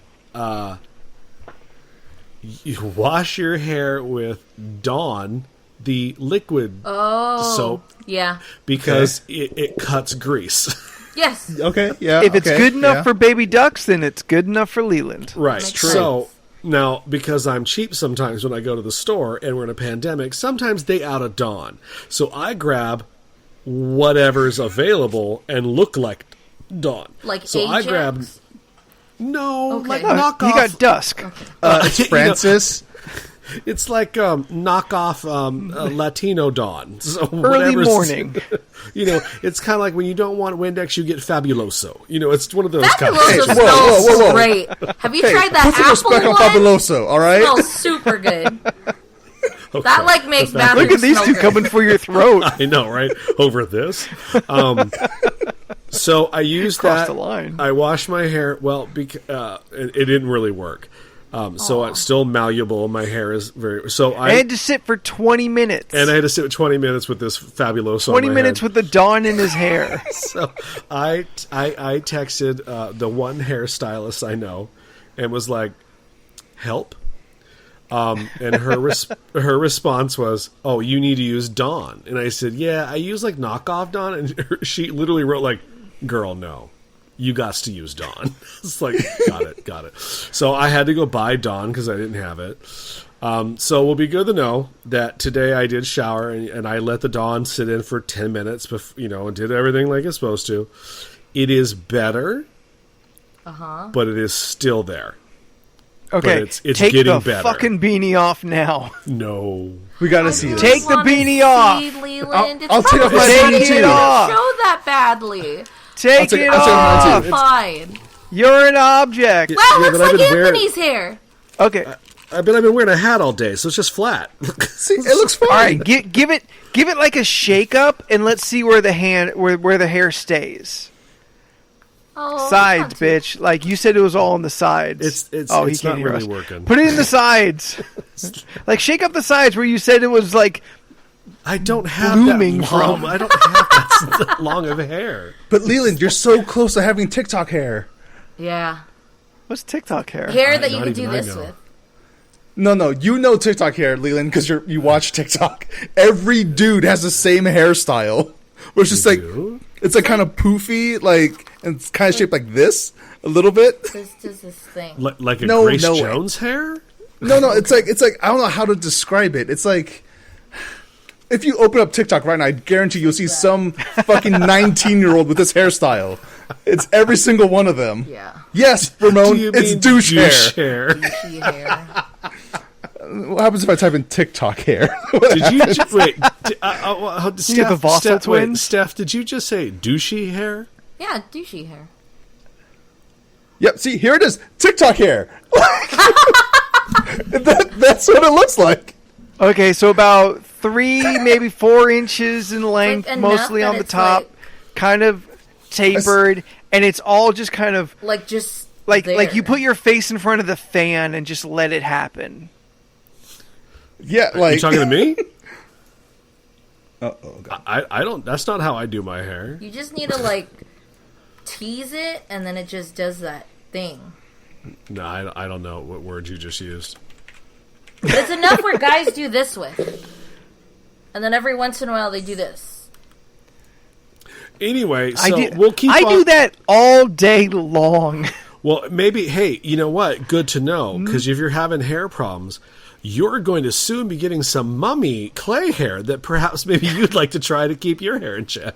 Speaker 4: you wash your hair with Dawn, the liquid soap.
Speaker 2: Yeah.
Speaker 4: Because it cuts grease.
Speaker 2: Yes.
Speaker 1: Okay, yeah.
Speaker 3: If it's good enough for baby ducks, then it's good enough for Leland.
Speaker 4: Right.
Speaker 2: True.
Speaker 4: So now, because I'm cheap sometimes when I go to the store and we're in a pandemic, sometimes they out of Dawn. So I grab whatever's available and look like Dawn.
Speaker 2: Like
Speaker 4: so
Speaker 2: Ajax?
Speaker 4: I grabbed
Speaker 2: Okay.
Speaker 4: like
Speaker 3: No,
Speaker 4: knockoff.
Speaker 3: he got Dusk.
Speaker 1: It's Francis.
Speaker 4: It's like knockoff Latino Dawn. So
Speaker 3: Early
Speaker 4: whatever's-
Speaker 3: morning.
Speaker 4: It's kind of like when you don't want Windex, you get Fabuloso. it's one of those kind of
Speaker 2: Fabuloso
Speaker 4: things.
Speaker 2: smells
Speaker 1: whoa.
Speaker 2: great. Have you
Speaker 1: Hey,
Speaker 2: tried that
Speaker 1: put some respect
Speaker 2: apple
Speaker 1: on
Speaker 2: one?
Speaker 1: Fabuloso, all right?
Speaker 2: Smells super good.
Speaker 4: Okay.
Speaker 2: That like makes bathrooms
Speaker 3: Look at these
Speaker 2: smell
Speaker 3: two
Speaker 2: good.
Speaker 3: coming for your throat.
Speaker 4: I know, right? Over this. So I used
Speaker 3: Crossed
Speaker 4: that.
Speaker 3: the line.
Speaker 4: I washed my hair. Well, it didn't really work. So it's still malleable. My hair is very. So
Speaker 3: I had to sit for 20 minutes.
Speaker 4: and I had to sit 20 minutes with this Fabuloso.
Speaker 3: 20
Speaker 4: on my
Speaker 3: minutes
Speaker 4: head.
Speaker 3: with the Dawn in his hair.
Speaker 4: So I texted the one hairstylist I know, and was like, "Help." And her response was, "Oh, you need to use Dawn." And I said, "Yeah, I use like knockoff Dawn." And she literally wrote like, "Girl, no, you got to use Dawn." It's like, got it. So I had to go buy Dawn because I didn't have it. So we'll be good to know that today I did shower and I let the Dawn sit in for 10 minutes, and did everything like it's supposed to. It is better, but it is still there.
Speaker 3: Okay,
Speaker 4: it's
Speaker 3: take
Speaker 4: getting
Speaker 3: the
Speaker 4: better.
Speaker 3: fucking beanie off now.
Speaker 4: No.
Speaker 1: We gotta see this.
Speaker 3: Take the beanie off.
Speaker 2: Leland.
Speaker 1: I'll
Speaker 2: It's
Speaker 1: take off my
Speaker 2: probably
Speaker 3: beanie
Speaker 2: not
Speaker 3: too.
Speaker 2: gonna
Speaker 3: off.
Speaker 2: show that badly.
Speaker 3: Take
Speaker 1: take-
Speaker 3: it
Speaker 1: I'll take mine
Speaker 3: off.
Speaker 1: too.
Speaker 2: Fine.
Speaker 3: You're an object.
Speaker 2: Wow,
Speaker 4: Yeah,
Speaker 2: looks
Speaker 4: but I've
Speaker 2: like
Speaker 4: been wearing-
Speaker 2: Anthony's hair.
Speaker 3: Okay.
Speaker 4: I've been wearing a hat all day, so it's just flat.
Speaker 1: See, it looks fine.
Speaker 3: All right, give it like a shake up, and let's see where the hair stays.
Speaker 2: Oh,
Speaker 3: Sides,
Speaker 2: not too-
Speaker 3: bitch. Like you said, it was all on the sides.
Speaker 4: It's
Speaker 3: he
Speaker 4: not
Speaker 3: can't hear
Speaker 4: really
Speaker 3: us.
Speaker 4: working.
Speaker 3: Put it in the sides. Like shake up the sides where you said it was like.
Speaker 4: I don't have
Speaker 3: Blooming
Speaker 4: that long.
Speaker 3: from.
Speaker 4: I don't have that long of hair.
Speaker 1: But Leland, you're so close to having TikTok hair.
Speaker 2: Yeah.
Speaker 3: What's TikTok hair?
Speaker 2: Hair that you
Speaker 4: not
Speaker 2: can do
Speaker 4: even I
Speaker 2: this
Speaker 4: know.
Speaker 2: with.
Speaker 1: No, you know TikTok hair, Leland, because you watch TikTok. Every dude has the same hairstyle, which is like
Speaker 4: do?
Speaker 1: it's like kind of poofy, like and it's kind of shaped like this a little bit.
Speaker 2: This does this thing.
Speaker 4: Like a
Speaker 1: No,
Speaker 4: Grace
Speaker 1: no way.
Speaker 4: Jones hair?
Speaker 1: No, it's like I don't know how to describe it. It's like if you open up TikTok right now, I guarantee you'll see some fucking 19-year-old with this hairstyle. It's every single one of them.
Speaker 2: Yeah.
Speaker 1: Yes, Ramon, it's
Speaker 4: mean
Speaker 1: douche hair.
Speaker 4: hair?
Speaker 2: Douchey hair.
Speaker 1: What happens if I type in TikTok hair?
Speaker 4: Did you wait?
Speaker 3: You have the Vossel twins?
Speaker 4: Steph, did you just say douchey hair?
Speaker 2: Yeah, douchey hair.
Speaker 1: Yep, see, here it is. TikTok hair. That's what it looks like.
Speaker 3: Okay, so about 3, maybe 4 inches in length,
Speaker 2: Like enough
Speaker 3: mostly
Speaker 2: that
Speaker 3: on the
Speaker 2: it's
Speaker 3: top,
Speaker 2: like-
Speaker 3: kind of tapered, and it's all just kind of
Speaker 2: Like just
Speaker 3: like
Speaker 2: there.
Speaker 3: you put your face in front of the fan and just let it happen.
Speaker 1: Yeah,
Speaker 4: You
Speaker 1: like
Speaker 4: talking to me?
Speaker 1: Oh, God.
Speaker 4: I don't. That's not how I do my hair.
Speaker 2: You just need to like tease it, and then it just does that thing.
Speaker 4: No, I don't know what word you just used.
Speaker 2: But it's enough where guys do this with, and then every once in a while they do this.
Speaker 4: Anyway, so we'll keep.
Speaker 3: I
Speaker 4: on-
Speaker 3: do that all day long.
Speaker 4: Well, maybe. Hey, you know what? Good to know, because if you're having hair problems, you're going to soon be getting some mummy clay hair that perhaps maybe you'd like to try to keep your hair in check.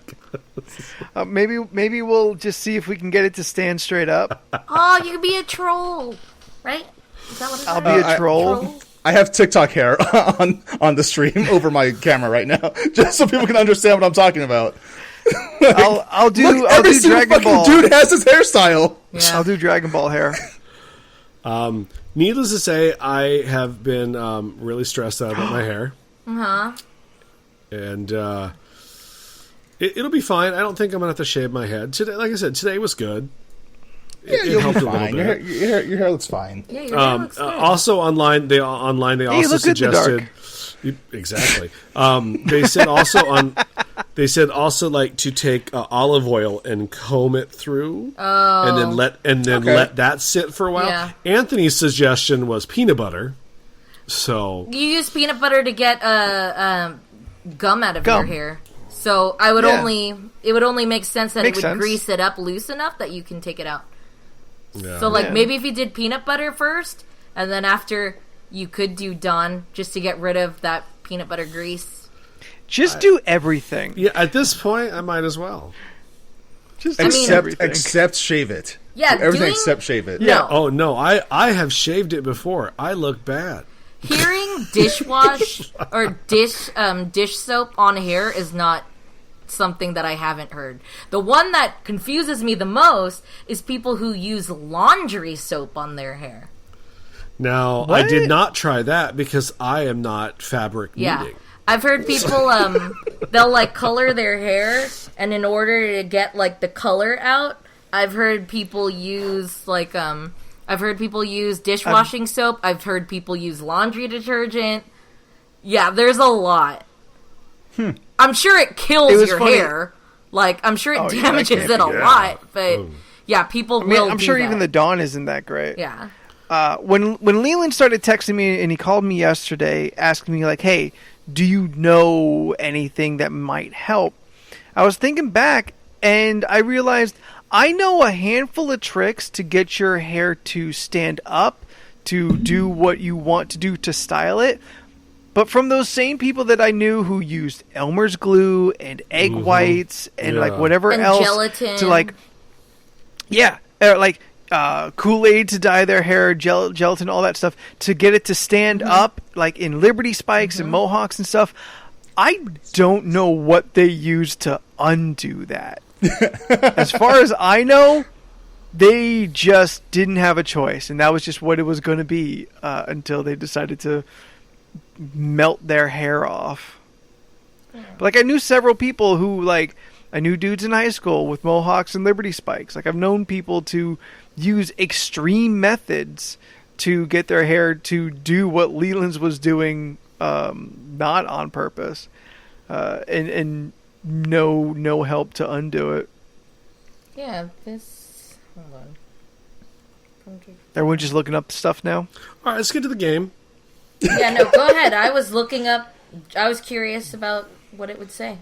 Speaker 3: Maybe we'll just see if we can get it to stand straight up.
Speaker 2: Oh, you could be a troll, right? Is that what it's
Speaker 3: I'll be a troll.
Speaker 1: I have TikTok hair on the stream over my camera right now, just so people can understand what I'm talking about.
Speaker 3: I'll do
Speaker 1: Look, every single
Speaker 3: Dragon
Speaker 1: fucking
Speaker 3: Ball.
Speaker 1: dude has his hairstyle.
Speaker 2: Yeah.
Speaker 3: I'll do Dragon Ball hair.
Speaker 4: Needless to say, I have been really stressed out about my hair. And it'll be fine. I don't think I'm gonna have to shave my head today. Like I said, today was good.
Speaker 1: Yeah, you'll be fine. Your hair looks fine.
Speaker 2: Yeah, your hair looks good.
Speaker 4: Also online they also
Speaker 3: look good in the
Speaker 4: suggested exactly. They said also like to take olive oil and comb it through, and then let that sit for a while.
Speaker 2: Yeah.
Speaker 4: Anthony's suggestion was peanut butter. So
Speaker 2: You use peanut butter to get gum out of your hair. So it would only make sense that it would grease it up loose enough that you can take it out.
Speaker 4: yeah.
Speaker 2: So maybe if you did peanut butter first, and then after you could do Dawn just to get rid of that peanut butter grease.
Speaker 3: Just do everything.
Speaker 4: Yeah, at this point, I might as well.
Speaker 3: Just
Speaker 1: Except shave it.
Speaker 2: Yeah,
Speaker 1: Do everything
Speaker 2: doing-
Speaker 1: except shave it.
Speaker 2: No.
Speaker 4: Yeah. Oh no, I have shaved it before. I look bad.
Speaker 2: Hearing dishwash or dish soap on hair is not something that I haven't heard. The one that confuses me the most is people who use laundry soap on their hair.
Speaker 4: Now, I did not try that because I am not fabric kneading.
Speaker 2: I've heard people they'll color their hair, and in order to get the color out, I've heard people use dishwashing soap. I've heard people use laundry detergent. Yeah, there's a lot. I'm sure it kills your hair. I'm sure it damages it a lot, but people will.
Speaker 3: I'm
Speaker 2: do
Speaker 3: sure
Speaker 2: that.
Speaker 3: even the Dawn isn't that great.
Speaker 2: Yeah.
Speaker 3: When Leland started texting me and he called me yesterday asking me hey, do you know anything that might help? I was thinking back and I realized I know a handful of tricks to get your hair to stand up, to do what you want to do to style it. But from those same people that I knew who used Elmer's glue and egg whites and whatever
Speaker 2: and
Speaker 3: else
Speaker 2: gelatin.
Speaker 3: to Kool-Aid to dye their hair, gelatin, all that stuff to get it to stand up in Liberty spikes and mohawks and stuff. I don't know what they used to undo that. As far as I know, they just didn't have a choice, and that was just what it was going to be until they decided to melt their hair off. But I knew several people who I knew dudes in high school with mohawks and Liberty spikes. I've known people to use extreme methods to get their hair to do what Leland's was doing, not on purpose, and no help to undo it.
Speaker 2: Yeah, hold on.
Speaker 3: Everyone just looking up stuff now?
Speaker 4: All right, let's get to the game.
Speaker 2: Yeah, no, go ahead. I was looking up. I was curious about what it would say.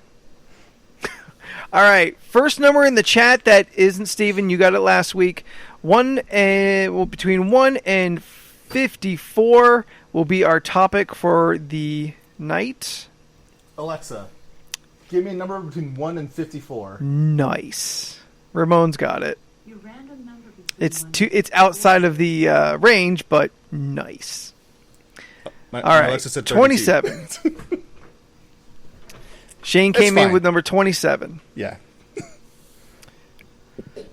Speaker 3: All right, first number in the chat that isn't Steven, you got it last week. Between 1 and 54 will be our topic for the night.
Speaker 1: Alexa, give me a number between 1 and 54.
Speaker 3: Nice. Ramon's got it.
Speaker 5: Your random number
Speaker 3: It's outside of the range, but nice.
Speaker 1: My
Speaker 3: All right,
Speaker 1: Alexa said
Speaker 3: 27. Shane came in with number 27.
Speaker 1: Yeah.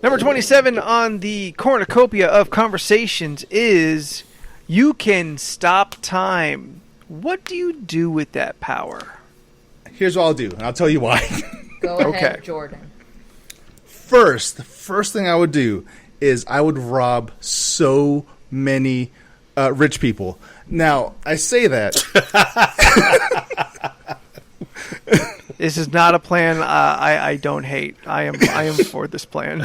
Speaker 3: Number 27 on the cornucopia of conversations is you can stop time. What do you do with that power?
Speaker 1: Here's what I'll do, and I'll tell you why.
Speaker 2: Go ahead,
Speaker 3: Okay.
Speaker 2: Jordan.
Speaker 1: The first thing I would do is I would rob so many rich people. Now, I say that.
Speaker 3: This is not a plan I don't hate. I am for this plan.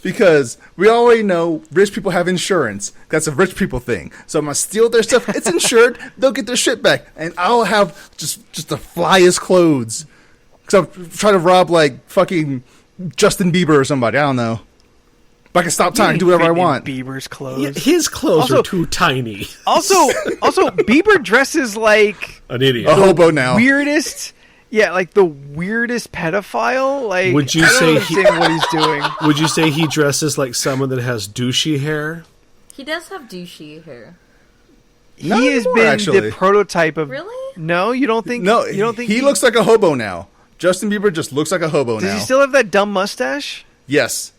Speaker 1: Because we already know rich people have insurance. That's a rich people thing. So I'm going to steal their stuff. It's insured. They'll get their shit back. And I'll have just the flyest clothes. Because I'm trying to rob, fucking Justin Bieber or somebody. I don't know. But I can stop time and do whatever I want.
Speaker 3: Bieber's clothes.
Speaker 4: Yeah, his clothes are too tiny.
Speaker 3: Also, Bieber dresses like
Speaker 4: An idiot.
Speaker 1: A hobo now.
Speaker 3: weirdest. Yeah, the weirdest pedophile.
Speaker 4: Would you
Speaker 3: I don't
Speaker 4: say
Speaker 3: understand what he's doing?
Speaker 4: Would you say he dresses like someone that has douchey hair?
Speaker 2: He does have douchey hair.
Speaker 3: He has been the prototype of.
Speaker 2: Really?
Speaker 3: No, you don't think?
Speaker 1: No,
Speaker 3: you don't think
Speaker 1: he looks like a hobo now. Justin Bieber just looks like a hobo now.
Speaker 3: Does he still have that dumb mustache?
Speaker 1: Yes.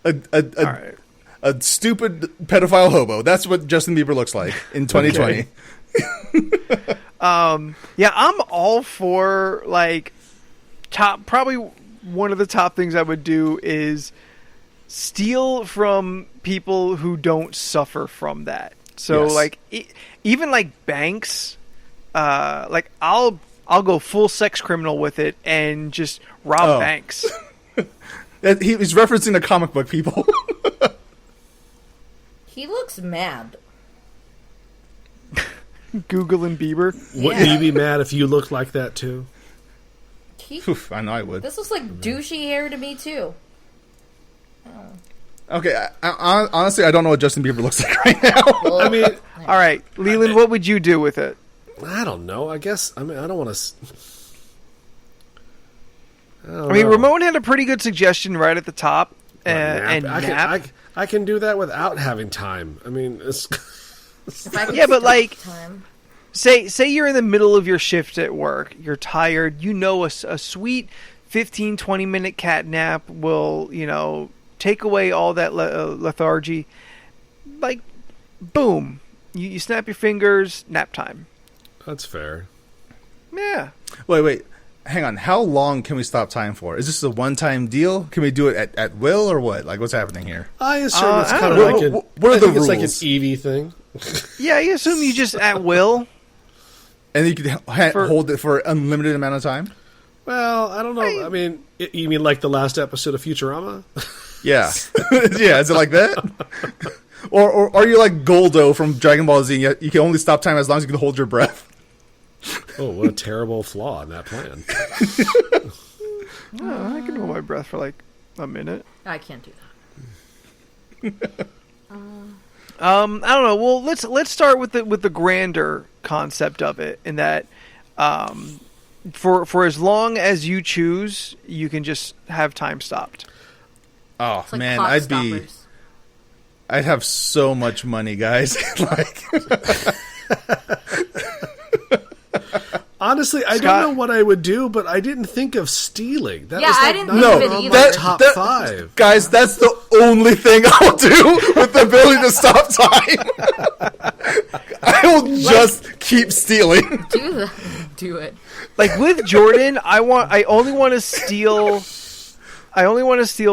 Speaker 3: All right.
Speaker 1: A stupid pedophile hobo. That's what Justin Bieber looks like in 2020.
Speaker 3: Yeah, I'm all for like probably one of the top things I would do is steal from people who don't suffer from that. So
Speaker 1: Yes.
Speaker 3: like even like banks, like I'll go full sex criminal with it and just rob banks.
Speaker 1: He's referencing the comic book, people.
Speaker 2: He looks mad.
Speaker 3: Google and Bieber.
Speaker 4: Wouldn't you be mad if you looked like that too?
Speaker 1: Oof, I know I would.
Speaker 2: This looks like douchey hair to me too.
Speaker 1: Okay, I honestly, I don't know what Justin Bieber looks like right now.
Speaker 4: I mean,
Speaker 3: All right, Leland, what would you do with it?
Speaker 4: I don't know. I guess I mean I don't want to.
Speaker 3: I mean, Ramon had a pretty good suggestion right at the top. And nap.
Speaker 4: I can do that without having time. I mean, it's
Speaker 2: If I could
Speaker 3: Yeah, but,
Speaker 2: stop
Speaker 3: like-
Speaker 2: time.
Speaker 3: Say you're in the middle of your shift at work. You're tired. You know a sweet 15, 20-minute cat nap will, take away all that lethargy. Like, boom. You snap your fingers, nap time.
Speaker 4: that's fair.
Speaker 3: Yeah.
Speaker 1: Wait. Hang on. How long can we stop time for? Is this a one-time deal? Can we do it at will or what? Like, what's happening here?
Speaker 4: I assume it's
Speaker 3: I
Speaker 4: kind of
Speaker 3: don't
Speaker 4: like
Speaker 1: know.
Speaker 4: an.
Speaker 1: What are
Speaker 4: I
Speaker 1: the
Speaker 4: think it's like an
Speaker 1: rules?
Speaker 4: Eevee thing.
Speaker 3: Yeah, I assume you just at will.
Speaker 1: And you can hold it for an unlimited amount of time?
Speaker 4: Well, I don't know. I mean, you mean like the last episode of Futurama?
Speaker 1: Yeah. Yeah, is it like that? Or are you like Goldo from Dragon Ball Z? You can only stop time as long as you can hold your breath.
Speaker 4: Oh, what a terrible flaw in that plan.
Speaker 3: I can hold my breath for like a minute.
Speaker 2: I can't do that.
Speaker 3: I don't know. Well, let's start with the grander concept of it, in that for as long as you choose, you can just have time stopped.
Speaker 1: Oh
Speaker 2: It's like
Speaker 1: man,
Speaker 2: clock
Speaker 1: I'd have so much money, guys. Like,
Speaker 4: Honestly, I
Speaker 3: Scott?
Speaker 4: don't know what I would do, but I didn't think of stealing. That
Speaker 2: Yeah,
Speaker 4: was
Speaker 2: I
Speaker 4: like
Speaker 2: didn't
Speaker 4: not
Speaker 2: think of
Speaker 4: even
Speaker 2: it
Speaker 4: on
Speaker 2: either.
Speaker 4: my top five.
Speaker 1: guys, that's the only thing I'll do with the ability to stop time. I will just keep stealing.
Speaker 2: Do it.
Speaker 3: Like with Jordan, I only want to steal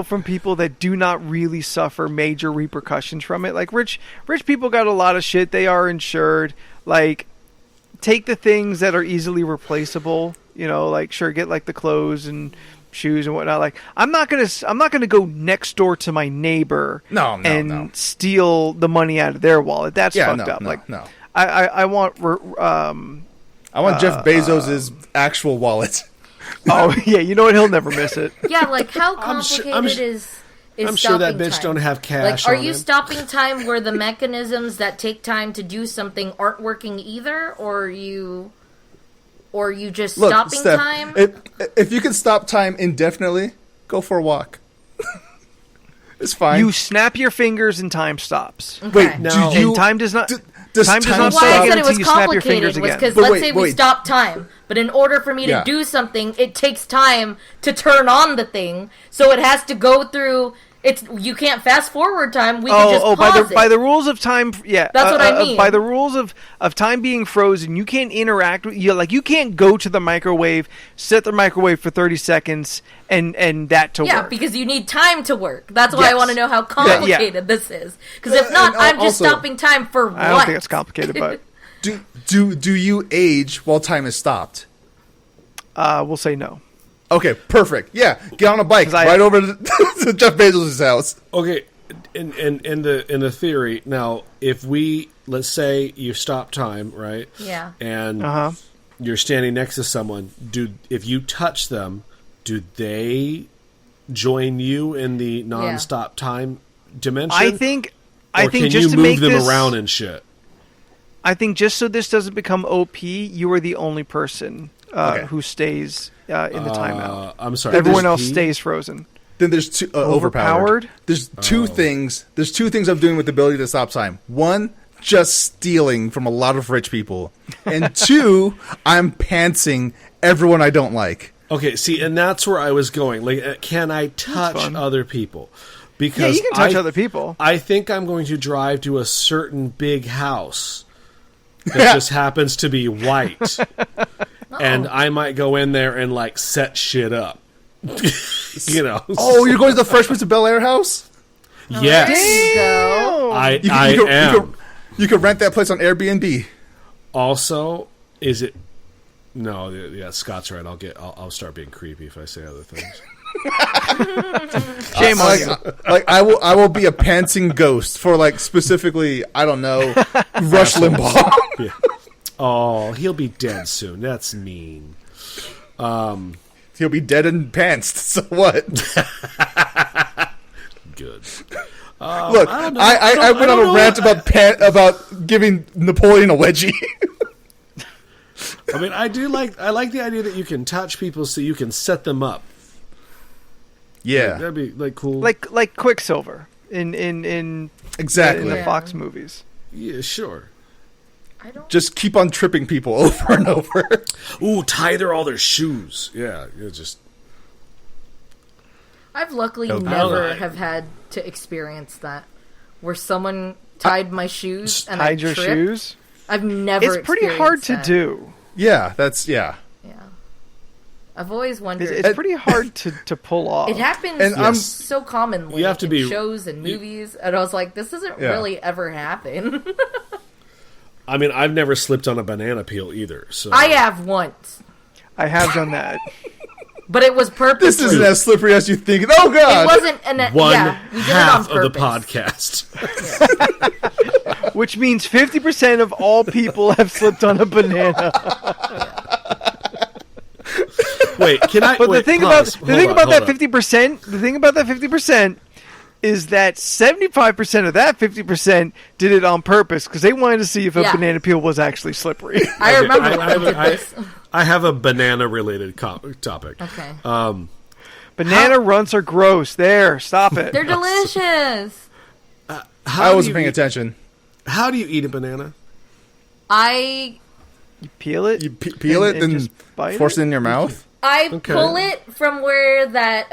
Speaker 3: from people that do not really suffer major repercussions from it. Like rich people got a lot of shit. They are insured. Like, take the things that are easily replaceable. Like, sure, get like the clothes and shoes and whatnot. Like, I'm not gonna go next door to my neighbor
Speaker 1: No.
Speaker 3: steal the money out of their wallet. That's fucked up.
Speaker 1: No.
Speaker 3: I want
Speaker 1: I want Jeff Bezos' actual wallet.
Speaker 3: oh yeah, you know what? He'll never miss it.
Speaker 2: Yeah, like how
Speaker 4: I'm sure-
Speaker 2: complicated
Speaker 4: I'm
Speaker 2: is
Speaker 4: I'm sure that
Speaker 2: stopping
Speaker 4: bitch
Speaker 2: time?
Speaker 4: don't have cash.
Speaker 2: Like, are
Speaker 4: on
Speaker 2: you
Speaker 4: him.
Speaker 2: stopping time where the mechanisms that take time to do something aren't working either, or you just
Speaker 1: Look,
Speaker 2: stopping
Speaker 1: Steph,
Speaker 2: time?
Speaker 1: if you can stop time indefinitely, go for a walk. It's fine.
Speaker 3: You snap your fingers and time stops.
Speaker 1: Wait,
Speaker 4: No.
Speaker 1: do you?
Speaker 3: And time does not.
Speaker 1: Does
Speaker 3: time does not
Speaker 2: Why
Speaker 3: stop
Speaker 2: I said it
Speaker 3: until
Speaker 2: was
Speaker 3: you snap your fingers
Speaker 2: complicated was
Speaker 3: again.
Speaker 2: because
Speaker 1: But
Speaker 2: let's
Speaker 1: wait,
Speaker 2: say we
Speaker 1: wait.
Speaker 2: stop time, but in order for me to
Speaker 1: Yeah.
Speaker 2: do something, it takes time to turn on the thing, so it has to go through. You can't fast forward time. We can just pause it.
Speaker 3: by the rules of time, yeah.
Speaker 2: That's what I mean.
Speaker 3: By the rules of time being frozen, you can't interact with you can't go to the microwave, set the microwave for 30 seconds, and that to
Speaker 2: Yeah,
Speaker 3: work.
Speaker 2: because you need time to work. That's why I
Speaker 3: Yes.
Speaker 2: want to know how complicated this is. Because if
Speaker 1: And
Speaker 2: not, I'm just
Speaker 1: also-
Speaker 2: stopping time for what?
Speaker 3: I don't think it's complicated, but
Speaker 1: Do you age while time is stopped?
Speaker 3: we'll say no.
Speaker 1: Okay, perfect. Yeah, get on a bike
Speaker 3: 'Cause I-
Speaker 1: right over to Jeff Bezos' house.
Speaker 4: Okay, in the theory now, if let's say you stop time, right?
Speaker 2: Yeah.
Speaker 4: And you're standing next to someone. If you touch them, do they join you in the non-stop time dimension?
Speaker 3: I think
Speaker 4: Or can
Speaker 3: just
Speaker 4: you
Speaker 3: to
Speaker 4: move
Speaker 3: make
Speaker 4: them
Speaker 3: this
Speaker 4: around and shit?
Speaker 3: I think just so this doesn't become OP, you are the only person
Speaker 1: Okay.
Speaker 3: who stays in the timeout.
Speaker 4: I'm sorry.
Speaker 3: Everyone
Speaker 4: there's
Speaker 3: else
Speaker 4: P?
Speaker 3: stays frozen.
Speaker 1: then there's two overpowered. There's two things. There's two things I'm doing with the ability to stop time. One, just stealing from a lot of rich people, and two, I'm pantsing everyone I don't like.
Speaker 4: Okay, see, and that's where I was going. Like, can I touch other people? Because
Speaker 3: you can touch other people.
Speaker 4: I think I'm going to drive to a certain big house that just happens to be white, and I might go in there and like set shit up. You know?
Speaker 1: Oh, you're going to the Fresh Prince of Bel-Air house?
Speaker 4: Yes,
Speaker 2: There you go.
Speaker 4: I am.
Speaker 1: You could rent that place on Airbnb.
Speaker 4: Also, is it? No, yeah, Scott's right. I'll start being creepy if I say other things.
Speaker 3: Shame on you.
Speaker 1: Like I will be a pantsing ghost for like specifically, I don't know, Rush Limbaugh.
Speaker 4: Yeah. Oh, he'll be dead soon. That's mean.
Speaker 1: He'll be dead and pantsed. So what?
Speaker 4: Good.
Speaker 1: Look, I went on a rant about giving Napoleon a wedgie.
Speaker 4: I mean, I like the idea that you can touch people so you can set them up.
Speaker 1: Yeah,
Speaker 4: Like, that'd be like cool.
Speaker 3: Like Quicksilver in
Speaker 1: exactly.
Speaker 3: in the Fox movies.
Speaker 4: Yeah, sure.
Speaker 1: Just keep on tripping people over and over.
Speaker 4: Ooh, tie all their shoes. Yeah, just.
Speaker 2: I've luckily
Speaker 1: Oh,
Speaker 2: never
Speaker 4: God.
Speaker 2: have had to experience that, where someone tied my shoes and
Speaker 3: Hide
Speaker 2: I
Speaker 3: your
Speaker 2: tripped.
Speaker 3: shoes.
Speaker 2: I've never.
Speaker 3: It's pretty hard to
Speaker 2: experienced
Speaker 3: do.
Speaker 1: Yeah, yeah.
Speaker 2: that. Yeah, I've always wondered.
Speaker 3: It's pretty hard to pull off.
Speaker 2: It happens
Speaker 1: And I'm-
Speaker 2: so commonly
Speaker 4: You have to
Speaker 2: in
Speaker 4: be-
Speaker 2: shows and movies, and I was like, this doesn't
Speaker 1: Yeah.
Speaker 2: really ever happen.
Speaker 4: I mean, I've never slipped on a banana peel either. So
Speaker 2: I have once,
Speaker 3: I have done that.
Speaker 2: but it was purposely.
Speaker 1: This isn't as slippery as you think. Oh God!
Speaker 2: It wasn't an
Speaker 4: one
Speaker 2: yeah, we did
Speaker 4: half
Speaker 2: it on
Speaker 4: of the
Speaker 2: purpose.
Speaker 4: podcast.
Speaker 3: Which means 50% of all people have slipped on a banana.
Speaker 4: Wait, can I?
Speaker 3: But
Speaker 4: wait,
Speaker 3: the thing
Speaker 4: pause.
Speaker 3: about that
Speaker 4: Hold on.
Speaker 3: 50%, the thing about that 50% is that 75% of that 50% did it on purpose because they wanted to see if a
Speaker 2: Yeah.
Speaker 3: banana peel was actually slippery.
Speaker 2: I remember
Speaker 4: I-
Speaker 2: when I did this.
Speaker 4: I have a banana-related topic.
Speaker 2: Okay,
Speaker 3: Banana runts are gross. There, stop it.
Speaker 2: they're delicious.
Speaker 4: How
Speaker 1: I
Speaker 4: do
Speaker 1: wasn't
Speaker 4: you
Speaker 1: paying
Speaker 4: eat-
Speaker 1: attention.
Speaker 4: How do you eat a banana?
Speaker 2: I
Speaker 3: Peel it.
Speaker 1: You peel it
Speaker 3: and
Speaker 1: and
Speaker 3: just bite
Speaker 1: force it in your mouth.
Speaker 4: Okay.
Speaker 2: pull it from where that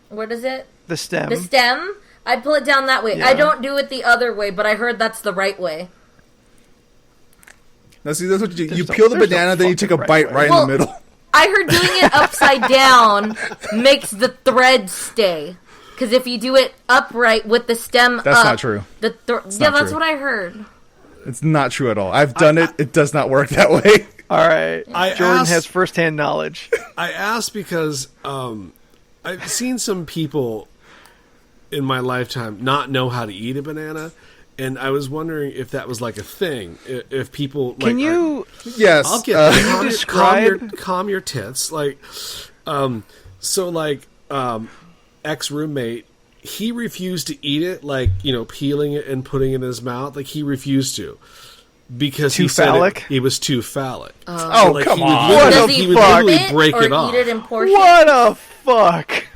Speaker 2: what is it?
Speaker 3: The stem.
Speaker 2: The stem. I pull it down that way.
Speaker 3: Yeah.
Speaker 2: I don't do it the other way, but I heard that's the right way.
Speaker 1: Now see, that's what you do. You
Speaker 3: no-
Speaker 1: peel the
Speaker 3: there's no
Speaker 1: banana, then you take a
Speaker 3: fucking
Speaker 1: bite
Speaker 3: right
Speaker 1: right
Speaker 2: way.
Speaker 1: in the middle.
Speaker 2: I heard doing it upside down makes the thread stay. Because if you do it upright with the stem
Speaker 1: That's
Speaker 2: up,
Speaker 1: not true.
Speaker 2: yeah,
Speaker 1: not
Speaker 2: that's
Speaker 1: true.
Speaker 2: what I heard.
Speaker 1: It's not true at all. I've done it. It does not work that way.
Speaker 3: All right.
Speaker 4: I
Speaker 3: Jordan
Speaker 4: asked-
Speaker 3: has firsthand knowledge.
Speaker 4: I asked because I've seen some people in my lifetime not know how to eat a banana, and I was wondering if that was like a thing. If people like,
Speaker 3: Can you?
Speaker 1: Yes.
Speaker 4: I'll get that.
Speaker 3: Can you describe-
Speaker 4: Calm your tits. Like, so like, ex-roommate, he refused to eat it, like, you know, peeling it and putting it in his mouth. Like, he refused to. Because
Speaker 3: Too
Speaker 4: he said
Speaker 3: phallic?
Speaker 4: it was too phallic.
Speaker 1: Oh,
Speaker 4: like,
Speaker 1: come
Speaker 4: he would
Speaker 1: on.
Speaker 4: literally-
Speaker 2: Does
Speaker 3: a
Speaker 4: he
Speaker 2: he
Speaker 4: would
Speaker 3: fuck.
Speaker 2: rip
Speaker 4: literally
Speaker 2: it
Speaker 4: break
Speaker 2: or
Speaker 4: it off.
Speaker 2: eat it in portions?
Speaker 3: What a fuck!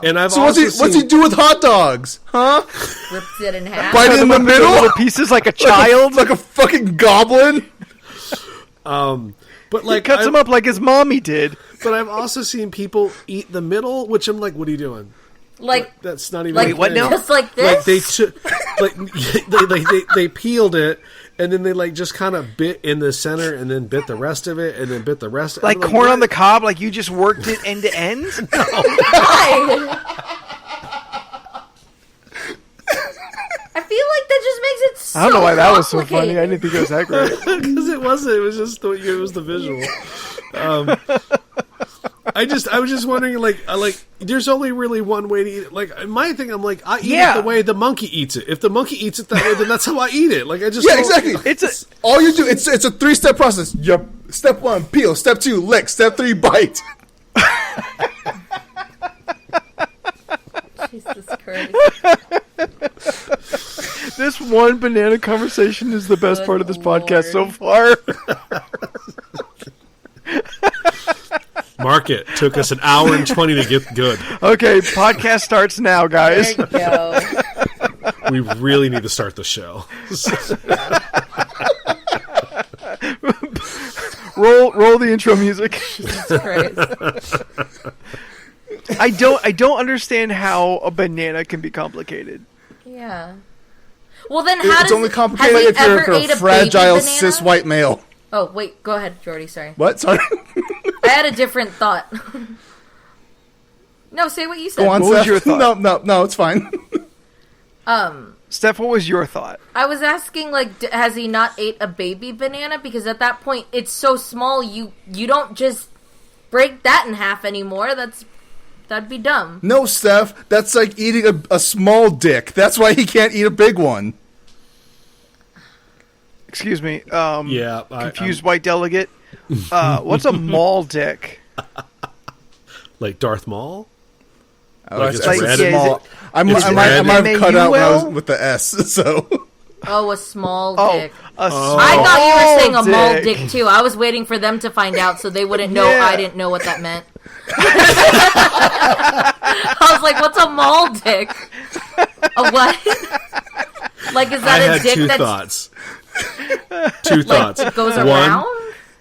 Speaker 4: And I've
Speaker 1: So
Speaker 4: also
Speaker 1: what's he do with hot dogs? Huh?
Speaker 2: Rips it in half.
Speaker 1: Bite it in the middle?
Speaker 3: Little pieces like a child.
Speaker 1: Like a fucking goblin?
Speaker 4: but
Speaker 3: He
Speaker 4: like
Speaker 3: cuts them up like his mommy did.
Speaker 4: But I've also seen people eat the middle, which I'm like, what are you doing?
Speaker 2: Like,
Speaker 4: That's not even.
Speaker 2: like
Speaker 4: a
Speaker 3: what
Speaker 4: thing.
Speaker 3: now?
Speaker 2: just like
Speaker 4: Like
Speaker 2: this?
Speaker 4: they took, they peeled it, and then they like just kind of bit in the center, and then bit the rest of it, and then bit the rest.
Speaker 3: Like
Speaker 4: I'm
Speaker 3: corn
Speaker 4: what?
Speaker 3: on the cob, like you just worked it end to end.
Speaker 2: Why? I feel like that just makes it so
Speaker 3: I don't know why that was so funny. I
Speaker 2: complicated.
Speaker 3: didn't think it was that great.
Speaker 4: Because it wasn't. It was just it was the visual. I was just wondering, like, there's only really one way to eat it. Like, my thing, I'm like, I eat
Speaker 3: Yeah.
Speaker 4: it the way the monkey eats it. If the monkey eats it that way, then that's how I eat it. Like, I just
Speaker 1: Yeah,
Speaker 4: don't-
Speaker 1: exactly.
Speaker 3: It's a
Speaker 1: All you do, it's a 3-step process. Yep. Step 1, peel. Step 2, lick. Step 3, bite.
Speaker 2: Jesus Christ.
Speaker 3: this one banana conversation is the best
Speaker 2: Good
Speaker 3: part of this podcast so
Speaker 2: Lord.
Speaker 3: far.
Speaker 4: Mark it. Took us an hour and 20 to get good.
Speaker 3: Okay, podcast starts now, guys.
Speaker 2: There you go.
Speaker 4: We really need to start the show.
Speaker 3: Roll the intro music.
Speaker 2: Jesus Christ.
Speaker 3: I don't understand how a banana can be complicated.
Speaker 2: Yeah. Well, then how
Speaker 1: It's only
Speaker 2: has
Speaker 1: complicated
Speaker 2: he
Speaker 1: if you're
Speaker 2: ever ate
Speaker 1: a
Speaker 2: a
Speaker 1: fragile
Speaker 2: baby banana?
Speaker 1: cis white male.
Speaker 2: Oh, wait. Go ahead, Jordy. Sorry.
Speaker 1: What? Sorry.
Speaker 2: I had a different thought. No, say what you said.
Speaker 1: Go on,
Speaker 3: What was
Speaker 1: Seth.
Speaker 3: your thought?
Speaker 1: No, it's fine.
Speaker 3: Steph, what was your thought?
Speaker 2: I was asking, like, has he not ate a baby banana? Because at that point, it's so small, you don't just break that in half anymore. That'd be dumb.
Speaker 1: No, Steph. That's like eating a small dick. That's why he can't eat a big one.
Speaker 3: Excuse me.
Speaker 4: Yeah.
Speaker 3: Confused white delegate. What's a mall dick?
Speaker 4: Like Darth Maul?
Speaker 1: Like
Speaker 4: it's
Speaker 1: it's
Speaker 4: red?
Speaker 1: small. I might
Speaker 3: red?
Speaker 1: have cut out when I was
Speaker 3: M-A-U-L?
Speaker 1: with the S. So
Speaker 2: Oh, a small dick.
Speaker 3: A small
Speaker 2: I thought you were saying a mall
Speaker 3: dick.
Speaker 2: dick, too. I was waiting for them to find out so they wouldn't know
Speaker 3: Yeah.
Speaker 2: I didn't know what that meant. I was like, what's a mall dick? A what? Like, is
Speaker 4: I
Speaker 2: that a
Speaker 4: had
Speaker 2: dick
Speaker 4: two
Speaker 2: that's
Speaker 4: thoughts. Two thoughts.
Speaker 2: it goes
Speaker 4: One,
Speaker 2: around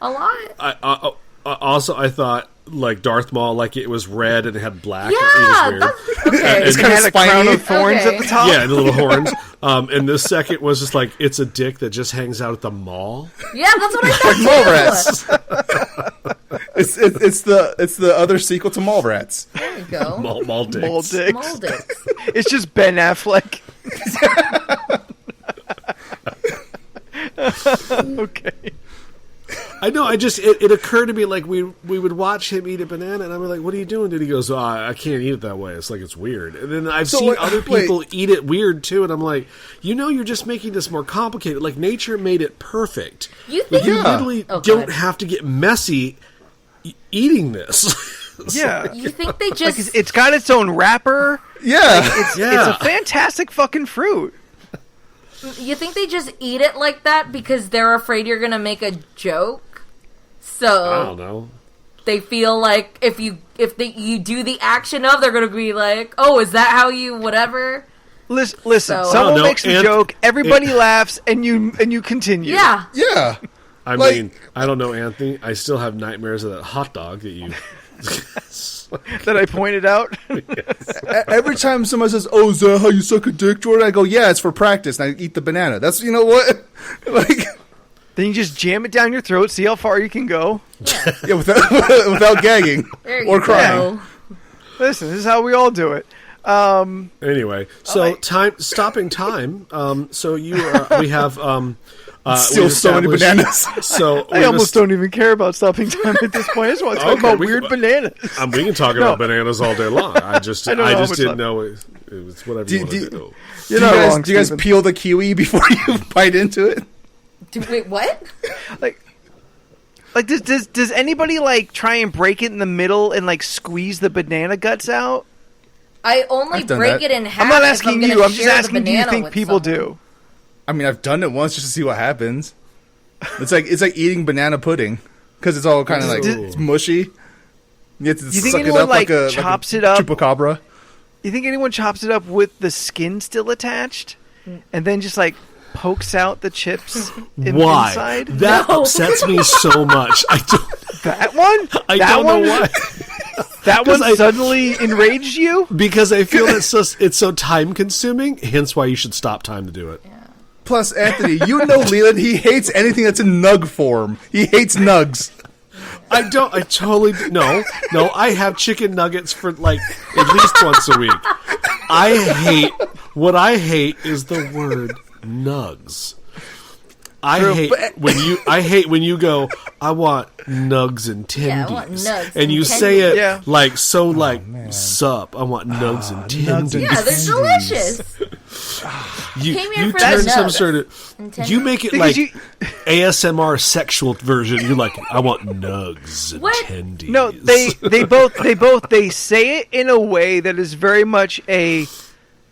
Speaker 2: a lot?
Speaker 4: Also, I thought like Darth Maul, like it was red and it had black.
Speaker 2: Yeah,
Speaker 4: it was weird.
Speaker 2: that's okay.
Speaker 1: It's
Speaker 3: It
Speaker 1: kinda
Speaker 3: had a crown
Speaker 1: spiny.
Speaker 3: of thorns
Speaker 2: Okay.
Speaker 3: at the top.
Speaker 4: Yeah, and the little horns. And the second was just like it's a dick that just hangs out at the mall.
Speaker 2: Yeah, that's what I thought
Speaker 1: Mallrats. it's the other sequel to Mallrats.
Speaker 2: There you go.
Speaker 4: Mall dicks.
Speaker 3: Mall dicks.
Speaker 2: Mall dicks.
Speaker 3: It's just Ben Affleck. Okay.
Speaker 4: I know. It occurred to me like we would watch him eat a banana, and I'm like, "What are you doing?" And he goes, I can't eat it that way. It's like it's weird." And then I've seen
Speaker 1: like,
Speaker 4: other
Speaker 1: wait.
Speaker 4: people eat it weird too, and I'm like, you're just making this more complicated. Like nature made it perfect.
Speaker 2: You
Speaker 4: Like,
Speaker 2: think
Speaker 4: you
Speaker 1: Yeah.
Speaker 4: literally
Speaker 2: Oh, go
Speaker 4: don't
Speaker 2: ahead.
Speaker 4: have to get messy eating this.
Speaker 3: Yeah.
Speaker 2: You think they just
Speaker 3: It's got its own wrapper.
Speaker 1: Yeah.
Speaker 3: It's
Speaker 4: Yeah.
Speaker 3: a fantastic fucking fruit.
Speaker 2: you think they just eat it like that because they're afraid you're gonna make a joke? So
Speaker 4: I don't know.
Speaker 2: they feel like if you do the action of, they're gonna be like, oh, is that how you whatever?
Speaker 3: Listen,
Speaker 2: So-
Speaker 3: someone
Speaker 4: No,
Speaker 3: makes the joke, everybody laughs, and you continue.
Speaker 2: Yeah.
Speaker 1: Yeah.
Speaker 4: I
Speaker 1: Like-
Speaker 4: mean, I don't know, Anthony. I still have nightmares of that hot dog that you.
Speaker 3: That I pointed out.
Speaker 1: Every time someone says, "Oh, is that how you suck a dick, Jordan?" I go, "Yeah, it's for practice." And I eat the banana. That's you know what, like
Speaker 3: Then you just jam it down your throat, see how far you can go.
Speaker 1: yeah, without gagging
Speaker 2: There you
Speaker 1: or crying.
Speaker 2: go.
Speaker 3: Listen, this is how we all do it.
Speaker 4: Anyway, so
Speaker 3: Alright.
Speaker 4: stopping time. So we have
Speaker 1: Still
Speaker 4: we've
Speaker 1: so many
Speaker 4: established-
Speaker 1: bananas.
Speaker 4: So
Speaker 3: I almost don't even care about stopping time at this point. I just want to talk
Speaker 4: Okay,
Speaker 3: about
Speaker 4: we-
Speaker 3: weird bananas.
Speaker 4: We can talk about bananas all day long. I just
Speaker 3: I don't know how much
Speaker 4: didn't
Speaker 3: left.
Speaker 4: know it was whatever you want to do.
Speaker 3: You're
Speaker 1: do
Speaker 3: not
Speaker 1: you guys,
Speaker 3: wrong,
Speaker 1: do you guys
Speaker 3: Steven.
Speaker 1: peel the kiwi before you bite into it?
Speaker 2: Wait, what?
Speaker 3: Like does anybody like try and break it in the middle and like squeeze the banana guts out?
Speaker 2: I only
Speaker 1: I've done
Speaker 2: break
Speaker 1: that.
Speaker 2: it in half.
Speaker 3: I'm not
Speaker 2: if
Speaker 3: asking
Speaker 2: gonna
Speaker 3: you. I'm just
Speaker 2: share the
Speaker 3: asking. Do you
Speaker 2: banana
Speaker 3: think
Speaker 2: with
Speaker 3: people
Speaker 2: someone.
Speaker 3: do?
Speaker 1: I mean, I've done it once just to see what happens. It's like eating banana pudding because it's all kind of like
Speaker 4: Ooh.
Speaker 1: it's mushy. You have to
Speaker 3: You think
Speaker 1: suck it
Speaker 3: anyone,
Speaker 1: up
Speaker 3: like,
Speaker 1: a
Speaker 3: chops
Speaker 1: like
Speaker 3: it up?
Speaker 1: chupacabra.
Speaker 3: You think anyone chops it up with the skin still attached, and then just like pokes out the chips
Speaker 4: Why?
Speaker 3: inside?
Speaker 4: That
Speaker 2: No.
Speaker 4: upsets me so much. I don't.
Speaker 3: That one?
Speaker 4: I
Speaker 3: That
Speaker 4: don't
Speaker 3: one?
Speaker 4: know why.
Speaker 3: That one
Speaker 4: 'Cause I-
Speaker 3: suddenly enraged you?
Speaker 4: Because I feel it's so time consuming. Hence, why you should stop time to do it.
Speaker 1: Plus, Anthony, you know Leland, he hates anything that's in nug form. He hates nugs.
Speaker 4: I don't. I totally no. I have chicken nuggets for like at least once a week. What I hate is the word nugs. I hate when you go, I want nugs and tendies.
Speaker 2: Yeah, I want nugs
Speaker 4: and you
Speaker 2: and
Speaker 4: say it
Speaker 3: Yeah.
Speaker 4: like so like sup. I want nugs and tendies.
Speaker 2: Yeah, they're delicious.
Speaker 4: You,
Speaker 2: Came here
Speaker 4: you
Speaker 2: for
Speaker 4: turn
Speaker 2: the
Speaker 4: some
Speaker 2: nugs
Speaker 4: sort of
Speaker 2: and
Speaker 4: you make it
Speaker 3: Because
Speaker 4: like
Speaker 3: you-
Speaker 4: ASMR sexual version. You're like, I want nugs and
Speaker 2: What?
Speaker 4: tendies.
Speaker 3: No, they say it in a way that is very much a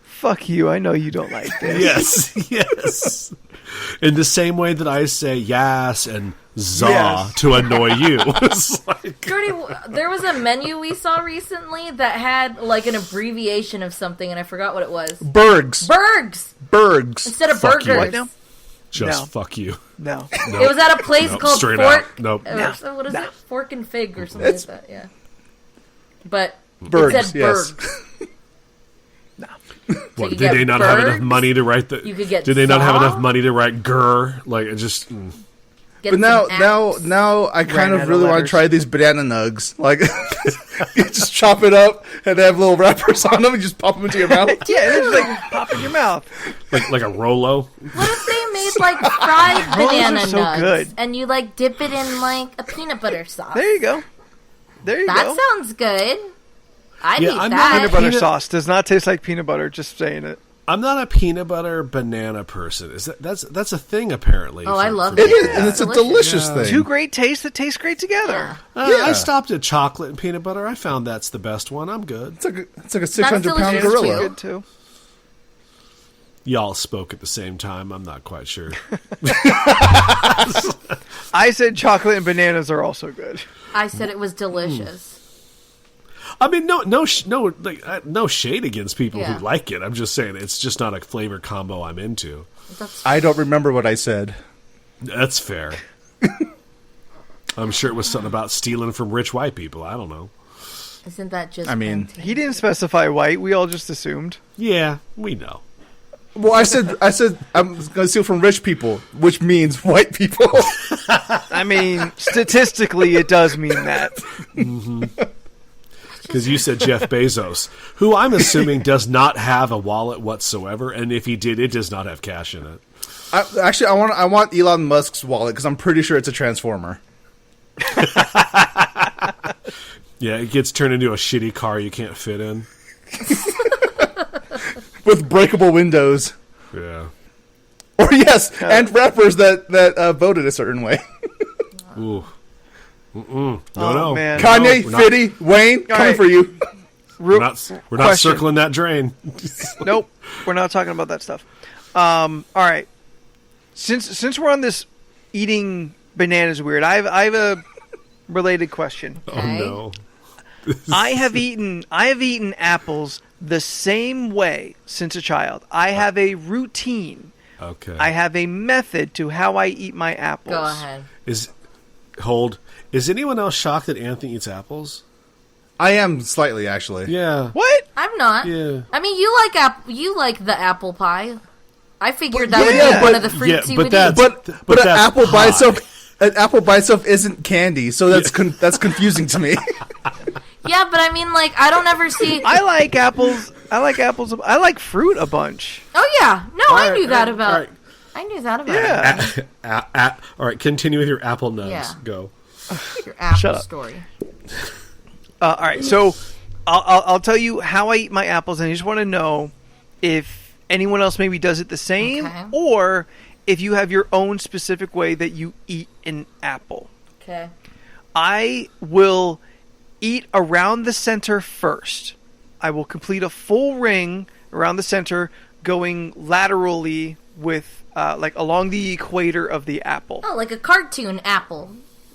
Speaker 3: fuck you. I know you don't like this.
Speaker 4: Yes. In the same way that I say yes and za to annoy you. It's like,
Speaker 2: Jordy, there was a menu we saw recently that had like an abbreviation of something, and I forgot what it was.
Speaker 1: Bergs.
Speaker 2: Bergs instead of
Speaker 4: Fuck you.
Speaker 2: burgers.
Speaker 3: What now?
Speaker 4: just
Speaker 3: No.
Speaker 4: fuck you.
Speaker 3: No.
Speaker 2: It was at a place
Speaker 4: Nope,
Speaker 2: called
Speaker 4: straight
Speaker 2: Fork.
Speaker 4: out. Nope.
Speaker 2: What is it? Fork and Fig or something like that. Yeah. But
Speaker 1: Bergs,
Speaker 2: it said
Speaker 1: yes.
Speaker 2: Bergs.
Speaker 4: What,
Speaker 2: you
Speaker 4: did they
Speaker 2: get
Speaker 4: not have enough
Speaker 2: Bergs?
Speaker 4: money to write the?
Speaker 2: You could get
Speaker 4: Did they not have
Speaker 2: za?
Speaker 4: enough money to write grr? Like it just.
Speaker 2: Get
Speaker 1: But now,
Speaker 2: some
Speaker 1: now,
Speaker 2: apps.
Speaker 1: now, I kind
Speaker 3: Ran
Speaker 1: of
Speaker 3: out of
Speaker 1: really want to
Speaker 3: letters.
Speaker 1: try these banana nugs. Like, you just chop it up and they have little wrappers on them and just pop them into your mouth.
Speaker 3: Yeah, it's just like pop in your mouth.
Speaker 4: Like a Rolo.
Speaker 2: What if they made like fried
Speaker 3: Rolls are
Speaker 2: banana
Speaker 3: so
Speaker 2: nugs
Speaker 3: good.
Speaker 2: and you like dip it in like a peanut butter sauce?
Speaker 3: There you go. There you
Speaker 2: That
Speaker 3: go.
Speaker 2: sounds good. I'd
Speaker 4: Yeah,
Speaker 2: eat
Speaker 4: I'm not
Speaker 2: that.
Speaker 3: Peanut butter
Speaker 4: Peanut-
Speaker 3: sauce does not taste like peanut butter. Just saying it.
Speaker 4: I'm not a peanut butter banana person. Is that's a thing apparently?
Speaker 2: Oh, I love
Speaker 1: It
Speaker 2: it.
Speaker 1: is, and it's a delicious
Speaker 4: Yeah.
Speaker 1: thing.
Speaker 3: Two great tastes that taste great together.
Speaker 2: Yeah.
Speaker 4: I stopped at chocolate and peanut butter. I found that's the best one. I'm good.
Speaker 1: It's like a 600-pound
Speaker 2: delicious
Speaker 1: gorilla.
Speaker 2: too.
Speaker 3: Good too.
Speaker 4: Y'all spoke at the same time. I'm not quite sure.
Speaker 3: I said chocolate and bananas are also good.
Speaker 2: I said it was delicious.
Speaker 4: I mean, no shade against people
Speaker 2: Yeah.
Speaker 4: who like it. I'm just saying it's just not a flavor combo I'm into.
Speaker 2: That's
Speaker 1: I don't remember what I said.
Speaker 4: That's fair. I'm sure it was something about stealing from rich white people. I don't know.
Speaker 2: Isn't that just?
Speaker 1: I mean-
Speaker 2: fantastic?
Speaker 3: He didn't specify white. We all just assumed.
Speaker 4: Yeah, we know.
Speaker 1: Well, I said I'm going to steal from rich people, which means white people.
Speaker 3: I mean, statistically, it does mean that.
Speaker 4: Because you said Jeff Bezos, who I'm assuming does not have a wallet whatsoever, and if he did, it does not have cash in it.
Speaker 1: I want Elon Musk's wallet because I'm pretty sure it's a transformer
Speaker 4: Yeah, it gets turned into a shitty car you can't fit in.
Speaker 1: with breakable windows.
Speaker 4: Yeah.
Speaker 1: Or yes, and rappers that voted a certain way.
Speaker 4: Ooh. No,
Speaker 3: Oh,
Speaker 4: no.
Speaker 3: man.
Speaker 1: Kanye,
Speaker 4: we're not-
Speaker 1: 50, Wayne, coming
Speaker 3: right.
Speaker 1: for you.
Speaker 4: We're not
Speaker 3: Question.
Speaker 4: circling that drain.
Speaker 3: Nope, we're not talking about that stuff. All right. Since we're on this eating bananas weird, I have a related question.
Speaker 4: Oh no.
Speaker 3: I have eaten apples the same way since a child. I have a routine.
Speaker 4: Okay.
Speaker 3: I have a method to how I eat my apples.
Speaker 2: Go ahead.
Speaker 4: Is anyone else shocked that Anthony eats apples?
Speaker 1: I am slightly, actually.
Speaker 4: Yeah.
Speaker 3: What?
Speaker 2: I'm not.
Speaker 4: Yeah.
Speaker 2: I mean, you like the apple pie. I figured that
Speaker 1: yeah,
Speaker 2: would be
Speaker 1: yeah,
Speaker 2: one
Speaker 1: but-
Speaker 2: of the fruits
Speaker 4: yeah,
Speaker 2: you
Speaker 4: but
Speaker 2: would
Speaker 4: that's-
Speaker 2: eat.
Speaker 1: But an
Speaker 4: that's
Speaker 1: apple by
Speaker 4: pie.
Speaker 1: itself, isn't candy, so that's that's confusing to me.
Speaker 2: Yeah, but I mean, like, I don't ever see.
Speaker 3: I like apples. I like fruit a bunch.
Speaker 2: Oh yeah, no, I knew that about.
Speaker 4: all right.
Speaker 2: I knew that about
Speaker 3: Yeah.
Speaker 4: All right, continue with your apple nugs.
Speaker 2: Yeah.
Speaker 4: Go.
Speaker 2: your apple
Speaker 3: Shut up.
Speaker 2: story.
Speaker 3: All right, so I'll tell you how I eat my apples, and I just want to know if anyone else maybe does it the same,
Speaker 2: Okay.
Speaker 3: or if you have your own specific way that you eat an apple.
Speaker 2: Okay.
Speaker 3: I will eat around the center first. I will complete a full ring around the center, going laterally with like along the equator of the apple,
Speaker 2: Oh, like a cartoon apple.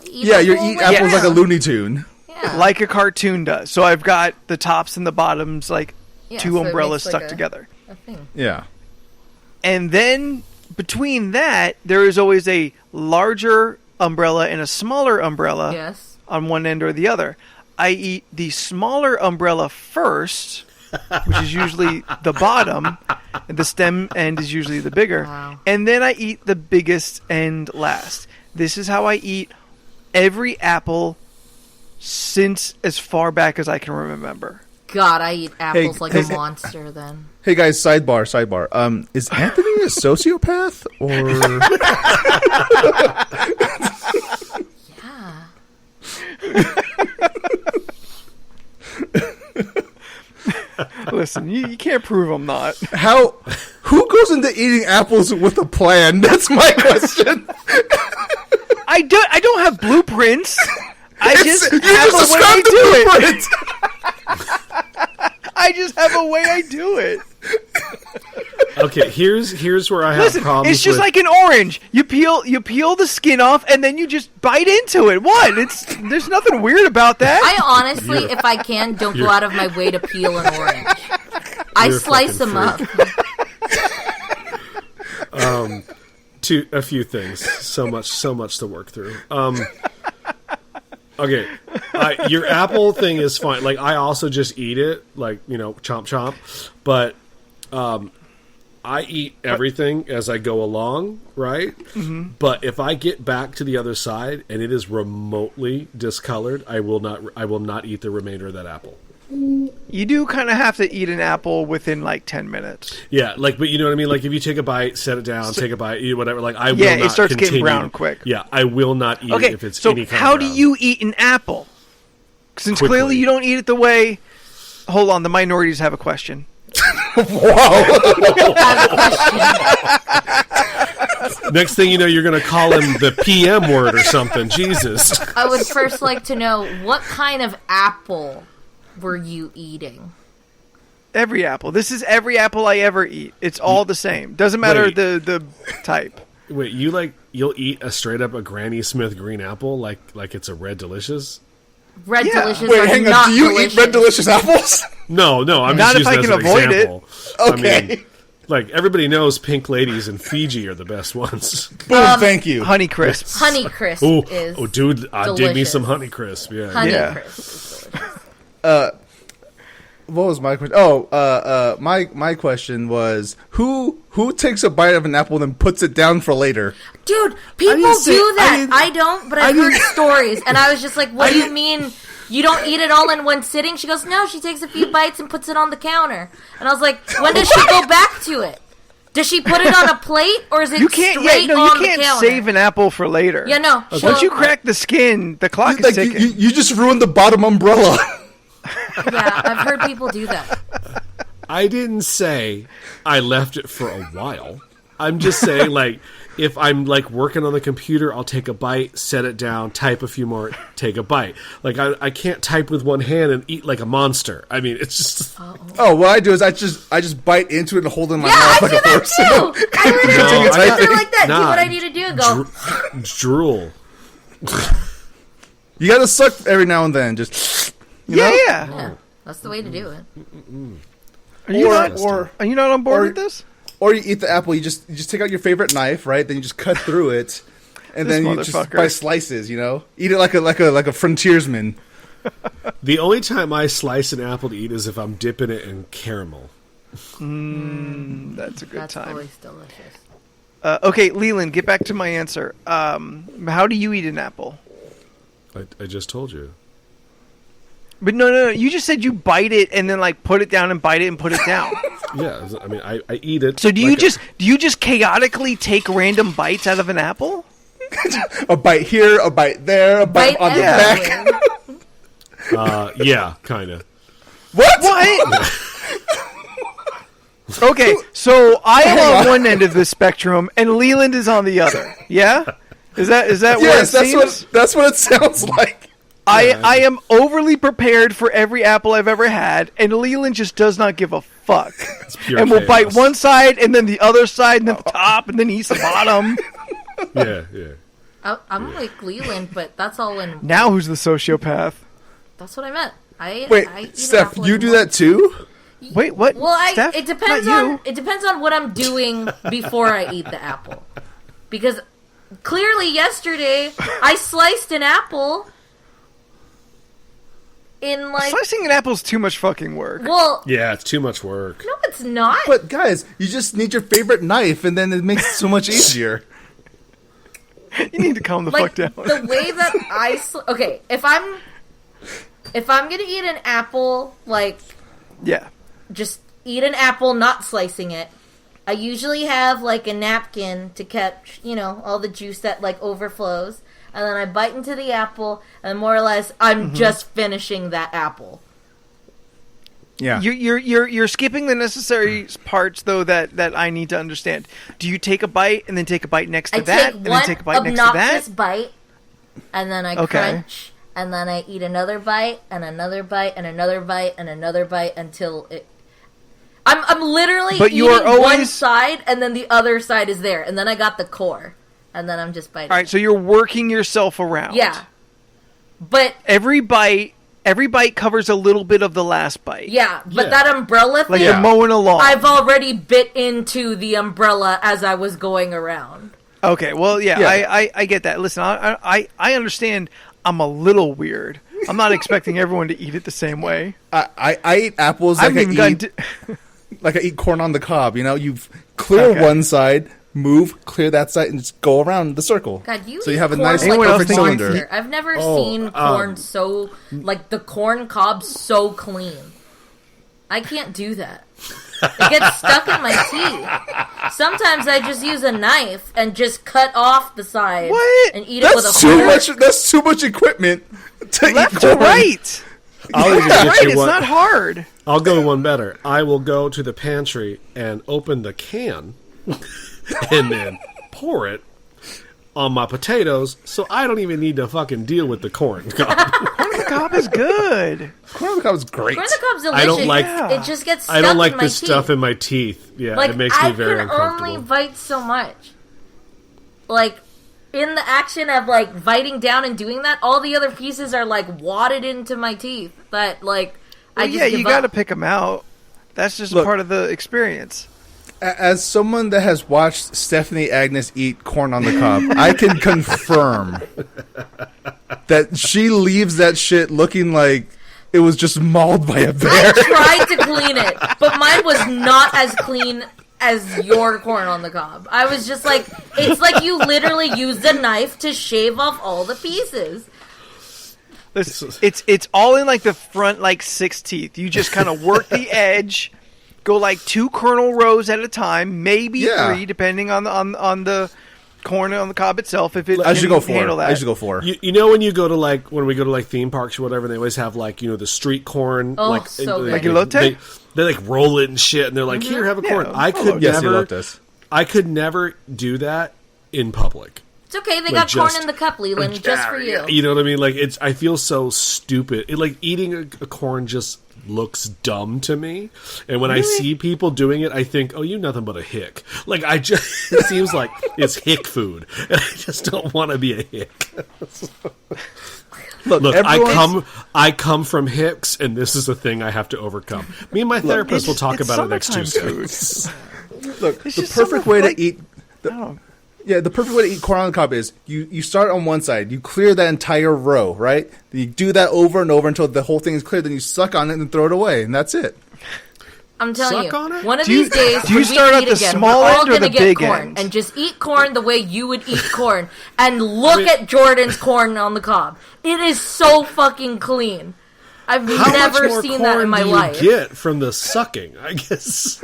Speaker 2: Eat
Speaker 1: Yeah,
Speaker 2: the
Speaker 1: you
Speaker 2: whole
Speaker 1: eat
Speaker 2: way
Speaker 1: apples like a
Speaker 2: down.
Speaker 1: Looney Tune.
Speaker 2: Yeah.
Speaker 3: like a cartoon does. So I've got the tops and the bottoms, like
Speaker 2: Yeah,
Speaker 3: two
Speaker 2: so it
Speaker 3: umbrellas
Speaker 2: makes like
Speaker 3: stuck
Speaker 2: a-
Speaker 3: together.
Speaker 2: a thing.
Speaker 1: Yeah.
Speaker 3: And then between that, there is always a larger umbrella and a smaller umbrella
Speaker 2: Yes.
Speaker 3: on one end or the other. I eat the smaller umbrella first, which is usually the bottom, and the stem end is usually the bigger.
Speaker 2: Wow.
Speaker 3: And then I eat the biggest end last. This is how I eat every apple since as far back as I can remember.
Speaker 2: God, I eat apples like a
Speaker 1: hey,
Speaker 2: monster. Then.
Speaker 1: Hey guys, sidebar. Is Anthony a sociopath or?
Speaker 2: Yeah.
Speaker 3: Listen, you can't prove I'm not.
Speaker 1: Who goes into eating apples with a plan? That's my question.
Speaker 3: I don't have blueprints. I just
Speaker 1: You
Speaker 3: have
Speaker 1: just
Speaker 3: a way I
Speaker 1: described
Speaker 3: do
Speaker 1: the
Speaker 3: it.
Speaker 1: blueprint.
Speaker 3: I just have a way I do it.
Speaker 4: Okay, here's where I have
Speaker 3: Listen,
Speaker 4: problems.
Speaker 3: it's just
Speaker 4: with,
Speaker 3: like an orange. You peel the skin off, and then you just bite into it. What? There's nothing weird about that.
Speaker 2: I honestly, if I can, don't go out of my way to peel an orange. I slice them up.
Speaker 4: A few things. So much to work through. Okay, your apple thing is fine. Like, I also just eat it, like, chomp chomp. But I eat everything as I go along, right? Mm-hmm. But if I get back to the other side and it is remotely discolored, I will not eat the remainder of that apple.
Speaker 3: You do kind of have to eat an apple within like 10 minutes.
Speaker 4: Yeah, but you know what I mean? Like, if you take a bite, set it down, take a bite, eat whatever, like, I will not
Speaker 3: it starts
Speaker 4: continue.
Speaker 3: getting brown quick.
Speaker 4: Yeah, I will not eat it if it's any kind of
Speaker 3: how
Speaker 4: brown.
Speaker 3: do you eat an apple? Since
Speaker 4: Quickly.
Speaker 3: clearly you don't eat it the way... Hold on, the minorities have a question.
Speaker 4: Next thing you know, you're going to call him the PM word or something. Jesus.
Speaker 2: I would first like to know, what kind of apple were you eating?
Speaker 3: Every apple. This is every apple I ever eat. It's all the same. Doesn't matter the type.
Speaker 4: Wait, you'll eat a Granny Smith green apple like it's a Red Delicious?
Speaker 2: Red Delicious
Speaker 1: Wait,
Speaker 2: are
Speaker 1: hang
Speaker 2: not
Speaker 1: on. Do you
Speaker 2: delicious.
Speaker 1: eat Red Delicious apples?
Speaker 4: No, I'm
Speaker 3: Not
Speaker 4: just
Speaker 3: if I
Speaker 4: using
Speaker 3: can
Speaker 4: it as an
Speaker 3: avoid it.
Speaker 4: example.
Speaker 1: Okay.
Speaker 4: I mean, like, everybody knows pink ladies in Fiji are the best ones.
Speaker 1: Boom, thank you.
Speaker 3: Honey Crisps.
Speaker 2: Honey Crisp is
Speaker 4: dude, dig me
Speaker 2: delicious.
Speaker 4: some Honey Crisp. Yeah.
Speaker 2: Honey
Speaker 3: Yeah.
Speaker 2: Crisp is delicious.
Speaker 1: What was my question? Oh, my question was, who takes a bite of an apple and then puts it down for later?
Speaker 2: Dude, people
Speaker 4: didn't say-
Speaker 2: do that.
Speaker 4: I didn't-
Speaker 2: I don't, but I've heard stories. And I was just like, what do you mean you don't eat it all in one sitting? She goes, no, she takes a few bites and puts it on the counter. And I was like, when does she go back to it? Does she put it on a plate, or is it
Speaker 3: You can't.
Speaker 2: straight
Speaker 3: You
Speaker 2: on the
Speaker 3: can't
Speaker 2: counter?
Speaker 3: save an apple for later.
Speaker 2: Yeah, no.
Speaker 3: Once you crack the skin, the clock is
Speaker 1: Like,
Speaker 3: ticking.
Speaker 1: you just ruined the bottom umbrella.
Speaker 2: Yeah, I've heard people do that.
Speaker 4: I didn't say I left it for a while. I'm just saying, like, if I'm, like, working on the computer, I'll take a bite, set it down, type a few more, take a bite. Like, I can't type with one hand and eat like a monster. I mean, it's just...
Speaker 1: Oh, what I do is I just bite into it and hold it in my
Speaker 2: Yeah, I
Speaker 1: mouth
Speaker 2: do
Speaker 1: like a
Speaker 2: that
Speaker 1: horse.
Speaker 2: too. I literally
Speaker 1: No,
Speaker 2: I do like that. Do
Speaker 4: Nah,
Speaker 2: what I need to do and go.
Speaker 4: drool.
Speaker 1: You gotta suck every now and then. Just
Speaker 3: yeah.
Speaker 2: Yeah, that's the way to do it.
Speaker 3: Are you
Speaker 1: or
Speaker 3: not on board
Speaker 1: or-
Speaker 3: with this?
Speaker 1: or you eat the apple. You just take out your favorite knife, right? Then you just cut through it, and
Speaker 3: This
Speaker 1: then you just
Speaker 3: motherfucker.
Speaker 1: by slices. Eat it like a frontiersman.
Speaker 4: The only time I slice an apple to eat is if I'm dipping it in caramel.
Speaker 3: That's a good
Speaker 2: That's
Speaker 3: time.
Speaker 2: always delicious.
Speaker 3: Okay, Leland, get back to my answer. How do you eat an apple?
Speaker 4: I just told you.
Speaker 3: But no. You just said you bite it and then like put it down and bite it and put it down.
Speaker 4: Yeah, I mean, I eat it.
Speaker 3: So do
Speaker 4: like
Speaker 3: you just chaotically take random bites out of an apple?
Speaker 1: A bite here, a bite there, a bite on the back.
Speaker 2: everywhere.
Speaker 4: yeah, kind of.
Speaker 3: What? Okay, so I am on one end of the spectrum and Leland is on the other. Yeah? Is that where it
Speaker 1: Yes,
Speaker 3: seems?
Speaker 1: that's what it sounds like.
Speaker 3: I am overly prepared for every apple I've ever had, and Leland just does not give a fuck.
Speaker 4: Pure
Speaker 3: And we'll bite
Speaker 4: chaos.
Speaker 3: one side, and then the other side, and then the top, and then eats the bottom.
Speaker 4: Yeah.
Speaker 2: I'm like Leland, but that's all in.
Speaker 3: Now who's the sociopath?
Speaker 2: That's what I meant. I
Speaker 1: Wait,
Speaker 2: I eat an
Speaker 1: Steph,
Speaker 2: apple
Speaker 1: you
Speaker 2: in
Speaker 1: do
Speaker 2: one-
Speaker 1: that too?
Speaker 3: Wait, what?
Speaker 2: Well,
Speaker 3: Steph?
Speaker 2: it depends
Speaker 3: Not
Speaker 2: on
Speaker 3: you.
Speaker 2: it depends on what I'm doing before I eat the apple, because clearly yesterday I sliced an apple in like
Speaker 3: Slicing an apple's too much fucking work.
Speaker 2: well,
Speaker 4: Yeah, it's too much work.
Speaker 2: no, it's not.
Speaker 1: But guys, you just need your favorite knife, and then it makes it so much easier.
Speaker 3: You need to calm the
Speaker 2: Like
Speaker 3: fuck down.
Speaker 2: the way that okay, if I'm gonna eat an apple, like
Speaker 3: Yeah.
Speaker 2: just eat an apple, not slicing it. I usually have like a napkin to catch, all the juice that like overflows, and then I bite into the apple, and more or less I'm just finishing that apple.
Speaker 1: Yeah.
Speaker 3: You're skipping the necessary parts though that I need to understand. Do you take a bite and then take a bite next to
Speaker 2: I
Speaker 3: that
Speaker 2: take
Speaker 3: and
Speaker 2: one
Speaker 3: then take a bite next to that?
Speaker 2: obnoxious bite, and then I
Speaker 3: Okay.
Speaker 2: crunch, and then I eat another bite, and another bite, and another bite, and another bite until it. I'm literally
Speaker 3: But you
Speaker 2: eating
Speaker 3: are
Speaker 2: one
Speaker 3: always-
Speaker 2: side, and then the other side is there, and then I got the core, and then I'm just biting.
Speaker 3: All right, so you're working yourself around.
Speaker 2: Yeah, but
Speaker 3: Every bite covers a little bit of the last bite.
Speaker 2: yeah, but
Speaker 4: Yeah.
Speaker 2: that umbrella
Speaker 3: Like
Speaker 2: thing,
Speaker 3: you're mowing along.
Speaker 2: I've already bit into the umbrella as I was going around.
Speaker 3: Okay, well, yeah.
Speaker 1: Yeah.
Speaker 3: I get that. Listen, I understand I'm a little weird. I'm not expecting everyone to eat it the same way.
Speaker 1: I eat apples
Speaker 3: I
Speaker 1: like
Speaker 3: haven't
Speaker 1: I
Speaker 3: even
Speaker 1: eat
Speaker 3: gotten to...
Speaker 1: like I eat corn on the cob. You know, you clear
Speaker 3: Okay.
Speaker 1: one side, move, clear that side, and just go around the circle.
Speaker 2: God, you
Speaker 1: so
Speaker 2: eat
Speaker 1: you have a
Speaker 2: corn
Speaker 1: nice
Speaker 2: like
Speaker 3: Anyone
Speaker 2: a
Speaker 3: else
Speaker 1: perfect
Speaker 3: think-
Speaker 1: cylinder.
Speaker 2: I've never
Speaker 4: Oh,
Speaker 2: seen corn so, like, the corn cob so clean. I can't do that. It gets stuck in my teeth. Sometimes I just use a knife and just cut off the sides
Speaker 3: What?
Speaker 2: and eat it with a
Speaker 1: That's too
Speaker 2: fork.
Speaker 1: much. That's too much equipment to
Speaker 3: Left
Speaker 1: eat
Speaker 3: to
Speaker 1: corn.
Speaker 3: right.
Speaker 4: I'll even
Speaker 3: Right,
Speaker 4: get you
Speaker 3: it's
Speaker 4: one.
Speaker 3: not hard.
Speaker 4: I'll go one better. I will go to the pantry and open the can and then pour it on my potatoes, so I don't even need to fucking deal with the corn.
Speaker 3: Corn on the cob is good.
Speaker 1: Corn on the cob is great.
Speaker 2: Corn on the cob's delicious.
Speaker 4: I don't like-
Speaker 2: It just gets stuck
Speaker 4: I don't like
Speaker 2: in my
Speaker 4: this stuff
Speaker 2: teeth.
Speaker 4: in my teeth. Yeah,
Speaker 2: Like,
Speaker 4: it makes me very
Speaker 2: I can
Speaker 4: uncomfortable.
Speaker 2: only bite so much. Like, in the action of, like, biting down and doing that, all the other pieces are, like, wadded into my teeth. That, like, I
Speaker 3: Well,
Speaker 2: just
Speaker 3: yeah,
Speaker 2: give
Speaker 3: you got to
Speaker 2: up.
Speaker 3: pick them out. That's just
Speaker 1: Look.
Speaker 3: part of the experience.
Speaker 1: As someone that has watched Stephanie Agnes eat corn on the cob, I can confirm that she leaves that shit looking like it was just mauled by a bear.
Speaker 2: I tried to clean it, but mine was not as clean as your corn on the cob. I was just like, it's like you literally used a knife to shave off all the pieces.
Speaker 3: It's all in like the front like 6 teeth. You just kind of work the edge, go like 2 kernel rows at a time, maybe
Speaker 1: Yeah.
Speaker 3: 3 depending on the corn on the cob itself. If it
Speaker 1: I should
Speaker 3: can
Speaker 1: go 4.
Speaker 3: handle that.
Speaker 1: I should go 4.
Speaker 4: You know when you go to like when we go to like theme parks or whatever, they always have like the street corn,
Speaker 2: Oh,
Speaker 4: like
Speaker 2: so good.
Speaker 3: Like elote?
Speaker 4: They like roll it and shit, and they're like, "Here, have a corn."
Speaker 3: Yeah,
Speaker 4: I could
Speaker 1: Yes,
Speaker 4: never,
Speaker 1: elotes.
Speaker 4: I could never do that in public.
Speaker 2: It's okay, they
Speaker 4: Like,
Speaker 2: got corn
Speaker 4: just-
Speaker 2: in the cup, Leland, just for you.
Speaker 4: You know what I mean? Like I feel so stupid. Like eating a corn just looks dumb to me. And when I see people doing it, I think, "Oh, you nothing but a hick." Like it seems like it's hick food, and I just don't want to be a hick. Look, I come from hicks, and this is a thing I have to overcome. Me and my therapist will talk
Speaker 3: it's
Speaker 4: about it next
Speaker 3: summertime
Speaker 4: Tuesday.
Speaker 1: Look,
Speaker 3: It's
Speaker 1: the
Speaker 3: just
Speaker 1: perfect
Speaker 3: summer
Speaker 1: way
Speaker 3: like-
Speaker 1: to eat.
Speaker 3: Oh.
Speaker 1: Yeah, the perfect way to eat corn on the cob is you start on one side, you clear that entire row, right? Then you do that over and over until the whole thing is clear. Then you suck on it and throw it away, and that's it.
Speaker 2: I'm telling
Speaker 4: Suck on
Speaker 2: you,
Speaker 4: it?
Speaker 2: one of
Speaker 3: Do you-
Speaker 2: these days,
Speaker 3: do you
Speaker 2: when we
Speaker 3: start at
Speaker 2: meet
Speaker 3: the
Speaker 2: again,
Speaker 3: small
Speaker 2: we're all
Speaker 3: end or
Speaker 2: gonna
Speaker 3: the
Speaker 2: get
Speaker 3: big
Speaker 2: corn
Speaker 3: end?
Speaker 2: and just eat corn the way you would eat corn, and look at Jordan's corn on the cob. It is so fucking clean. I've
Speaker 4: How
Speaker 2: never
Speaker 4: much more
Speaker 2: seen
Speaker 4: corn
Speaker 2: that in my
Speaker 4: do you
Speaker 2: life.
Speaker 4: get from the sucking? I guess.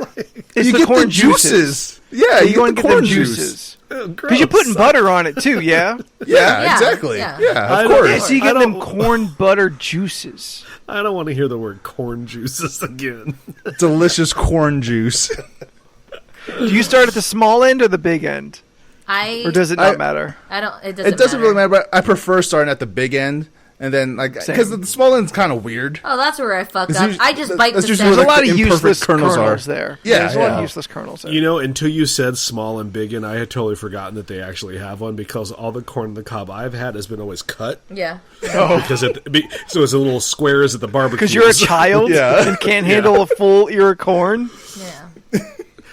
Speaker 3: It's
Speaker 1: you
Speaker 3: the
Speaker 1: get
Speaker 3: corn
Speaker 1: the juices. Yeah,
Speaker 3: you
Speaker 1: you
Speaker 3: want
Speaker 1: get
Speaker 3: to
Speaker 1: the
Speaker 3: get them
Speaker 1: corn juice.
Speaker 3: juices.
Speaker 4: Because
Speaker 3: Because you're putting butter on it too, yeah?
Speaker 1: Yeah,
Speaker 2: Yeah,
Speaker 1: exactly.
Speaker 2: yeah.
Speaker 1: Yeah,
Speaker 4: I
Speaker 1: of
Speaker 4: don't-
Speaker 1: course.
Speaker 3: Yeah, so you
Speaker 4: I
Speaker 3: get them
Speaker 4: don't-
Speaker 3: corn butter juices.
Speaker 4: I don't want to hear the word corn juices again.
Speaker 1: Delicious corn juice.
Speaker 3: Do you start at the small end or the big end? Or does it not matter?
Speaker 2: I don't. It doesn't.
Speaker 1: It doesn't really matter, but I prefer starting at the big end. And then, like, because
Speaker 3: Same.
Speaker 1: the small end's kind of weird.
Speaker 2: Oh, that's where I fuck
Speaker 1: It's
Speaker 2: up.
Speaker 1: usually-
Speaker 2: I just bite the
Speaker 1: that's usually
Speaker 3: There's
Speaker 2: center.
Speaker 3: a lot
Speaker 1: the
Speaker 3: of
Speaker 1: imperfect
Speaker 3: useless
Speaker 1: kernels
Speaker 3: kernels
Speaker 1: are.
Speaker 3: there.
Speaker 1: Yeah,
Speaker 3: There's a lot
Speaker 1: yeah.
Speaker 3: of useless kernels there.
Speaker 4: You know, until you said small and big, and I had totally forgotten that they actually have one because all the corn on the cob I've had has been always cut.
Speaker 2: Yeah.
Speaker 4: Because so it's a little squares at the barbecue.
Speaker 3: Because you're a child
Speaker 1: Yeah.
Speaker 3: and can't handle a full ear of corn.
Speaker 2: Yeah.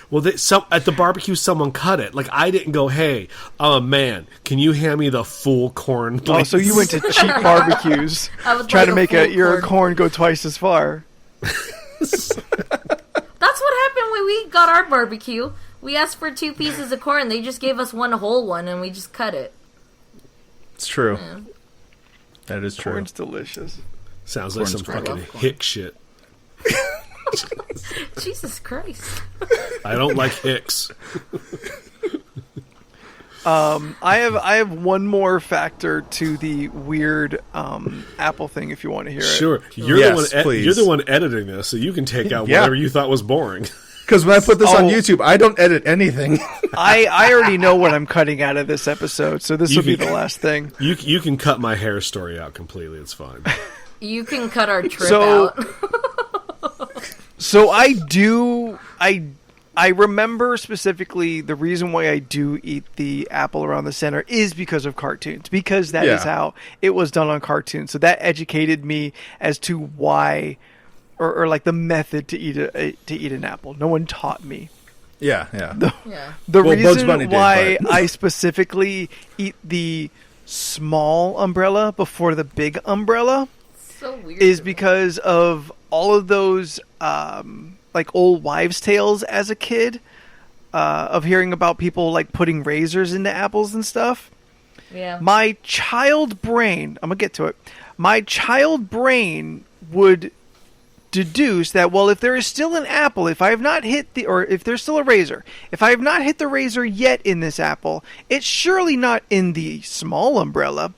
Speaker 4: Well, at the barbecue, someone cut it. Like, I didn't go, "Hey, I'm a man. Can you hand me the full corn, please?"
Speaker 3: Oh, so you went to cheap barbecues,
Speaker 2: I would
Speaker 3: try
Speaker 2: like
Speaker 3: to
Speaker 2: a
Speaker 3: make
Speaker 2: full
Speaker 3: a ear of
Speaker 2: corn.
Speaker 3: corn go twice as far.
Speaker 2: That's what happened when we got our barbecue. We asked for 2 pieces of corn. They just gave us one whole one, and we just cut it.
Speaker 1: It's true.
Speaker 2: Yeah.
Speaker 1: That is true.
Speaker 3: Corn's delicious.
Speaker 4: Sounds like some
Speaker 1: Corn's
Speaker 4: fucking
Speaker 2: great.
Speaker 4: hick shit.
Speaker 2: Jesus Christ.
Speaker 4: I don't like hicks.
Speaker 3: I have one more factor to the weird apple thing. If you want to hear it,
Speaker 4: Sure, you're
Speaker 1: Yes,
Speaker 4: the one.
Speaker 1: please.
Speaker 4: You're the one editing this, so you can take out
Speaker 1: Yeah.
Speaker 4: whatever you thought was boring.
Speaker 1: Because when I put this on
Speaker 3: Oh.
Speaker 1: YouTube, I don't edit anything.
Speaker 3: I already know what I'm cutting out of this episode, so this
Speaker 4: You
Speaker 3: will be
Speaker 4: can-
Speaker 3: the last thing.
Speaker 4: You can cut my hair story out completely. It's fine.
Speaker 2: You can cut our trip
Speaker 3: So-
Speaker 2: out.
Speaker 3: So I do I remember specifically the reason why I do eat the apple around the center is because of cartoons, because that is how it was done on cartoons. So that educated me as to why, or like the method to eat an apple. No one taught me.
Speaker 1: Yeah.
Speaker 3: The reason why I specifically eat the small umbrella before the big umbrella is because of all of those like old wives' tales as a kid, of hearing about people like putting razors into apples and stuff.
Speaker 2: Yeah.
Speaker 3: My child brain, I'm gonna get to it. My child brain would deduce that, well, if there is still an apple, if I have not hit or if there's still a razor, if I have not hit the razor yet in this apple, it's surely not in the small umbrella.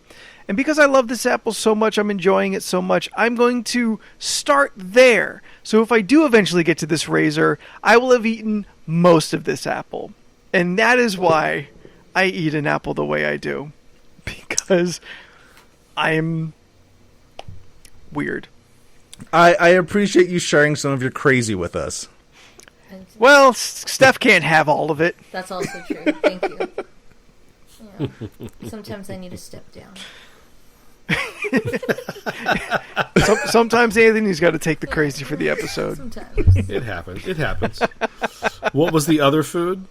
Speaker 3: And because I love this apple so much, I'm enjoying it so much, I'm going to start there. So if I do eventually get to this razor, I will have eaten most of this apple. And that is why I eat an apple the way I do. Because I'm weird.
Speaker 1: I appreciate you sharing some of your crazy with us.
Speaker 3: Well, Steph can't have all of it.
Speaker 2: That's also true. Thank you. Yeah. Sometimes I need to step down.
Speaker 3: Sometimes Anthony's got to take the crazy for the episode.
Speaker 2: Sometimes.
Speaker 4: It happens. What was the other food?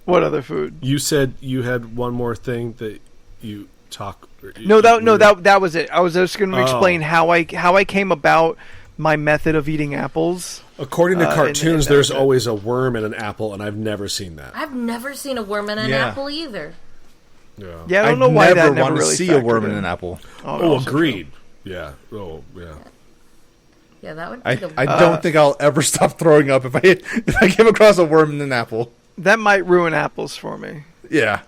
Speaker 3: What other food?
Speaker 4: You said you had one more thing that you talk.
Speaker 3: That was it. I was just going to explain how I came about my method of eating apples.
Speaker 4: According to cartoons, there's always a worm in an apple, and I've never seen that.
Speaker 2: I've never seen a worm in an apple either.
Speaker 3: Yeah, I don't know why that never
Speaker 1: want to
Speaker 3: really
Speaker 1: see a worm in an apple.
Speaker 4: Oh, agreed. True. Yeah. Oh, yeah.
Speaker 2: Yeah, that would be
Speaker 1: I don't think I'll ever stop throwing up if I came across a worm in an apple.
Speaker 3: That might ruin apples for me.
Speaker 1: Yeah.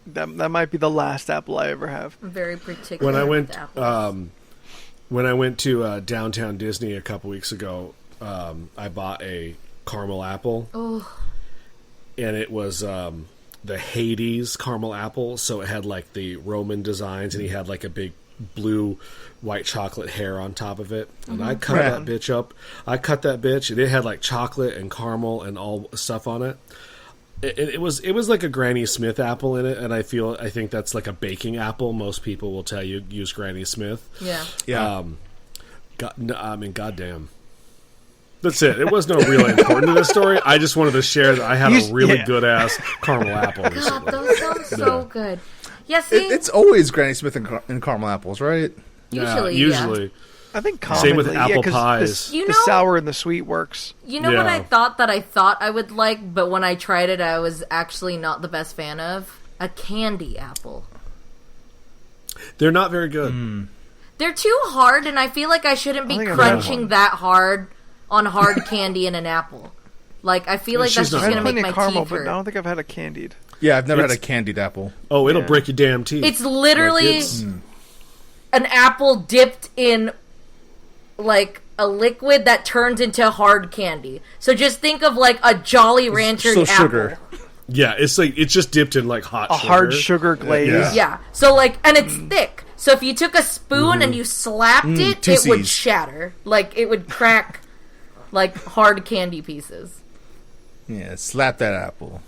Speaker 3: That might be the last apple I ever have.
Speaker 2: I'm very particular
Speaker 4: with apples. When I went to downtown Disney a couple weeks ago, I bought a caramel apple.
Speaker 2: Oh.
Speaker 4: And it was the Hades caramel apple, so it had like the Roman designs, and he had like a big blue white chocolate hair on top of it. And I cut that bitch up. I cut that bitch, and it had like chocolate and caramel and all stuff on it. It was like a Granny Smith apple in it, and I think that's like a baking apple. Most people will tell you use Granny Smith.
Speaker 2: Yeah.
Speaker 4: Goddamn. That's it. It was no really important to this story. I just wanted to share that I had a really good ass caramel apple recently.
Speaker 2: God, those sound so good. Yeah, see,
Speaker 1: it's always Granny Smith and caramel apples, right?
Speaker 4: Usually.
Speaker 3: I think
Speaker 4: same with apple pies.
Speaker 3: The sour and the sweet works.
Speaker 2: You know what I thought I would like, but when I tried it, I was actually not the best fan of? A candy apple.
Speaker 4: They're not very good.
Speaker 2: They're too hard, and I feel like I shouldn't be crunching that hard on hard candy in an apple. Like, I feel like that's just going to make my teeth hurt.
Speaker 3: But I don't think I've had a candied.
Speaker 1: Yeah, I've never had a candied apple.
Speaker 4: Oh, it'll break your damn teeth.
Speaker 2: It's literally an apple dipped in, like, a liquid that turns into hard candy. So just think of, like, a Jolly Rancher apple.
Speaker 1: Sugar.
Speaker 4: Yeah, it's like it's just dipped in, like, hot sugar.
Speaker 3: Hard sugar glaze.
Speaker 2: Yeah. So, like, and it's thick. So if you took a spoon and you slapped it, it would shatter. Like, it would crack, like, hard candy pieces.
Speaker 1: Yeah, slap that apple.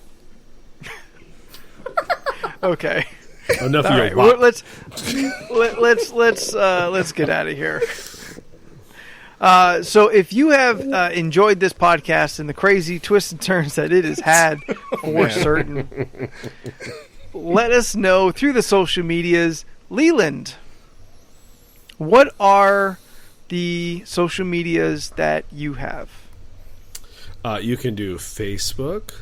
Speaker 3: Okay.
Speaker 4: Enough of your
Speaker 3: well, let's get out of here. So if you have enjoyed this podcast and the crazy twists and turns that it has had for certain, let us know through the social medias. Leland, what are the social medias that you have?
Speaker 4: You can do Facebook.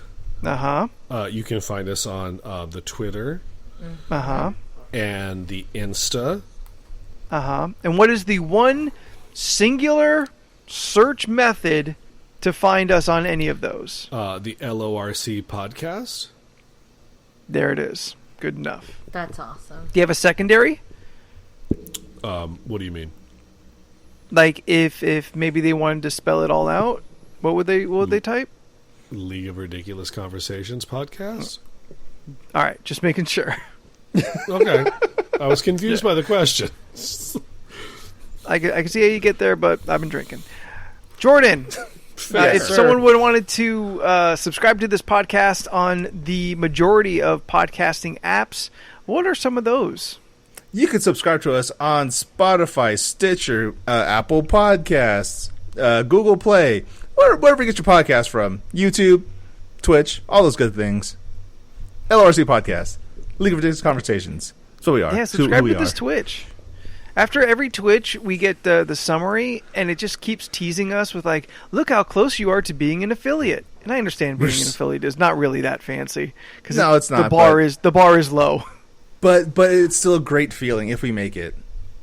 Speaker 4: You can find us on the Twitter. And the Insta.
Speaker 3: And what is the one singular search method to find us on any of those?
Speaker 4: The LoRC podcast.
Speaker 3: There it is. Good enough.
Speaker 2: That's awesome.
Speaker 3: Do you have a secondary?
Speaker 4: What do you mean?
Speaker 3: Like if maybe they wanted to spell it all out, what would they type?
Speaker 4: League of Ridiculous Conversations podcast.
Speaker 3: All right, just making sure.
Speaker 4: Okay, I was confused by the question.
Speaker 3: I can see how you get there, but I've been drinking. Jordan, If someone would wanted to subscribe to this podcast on the majority of podcasting apps, what are some of those?
Speaker 1: You can subscribe to us on Spotify, Stitcher, Apple Podcasts, Google Play, wherever you get your podcast from. YouTube, Twitch, all those good things. LoRC Podcast, League of Ridiculous Conversations. That's what we are.
Speaker 3: Yeah, subscribe to this Twitch. After every Twitch, we get the summary, and it just keeps teasing us with like, look how close you are to being an affiliate. And I understand being an affiliate is not really that fancy.
Speaker 1: No, it's not.
Speaker 3: The bar is low.
Speaker 1: But it's still a great feeling if we make it.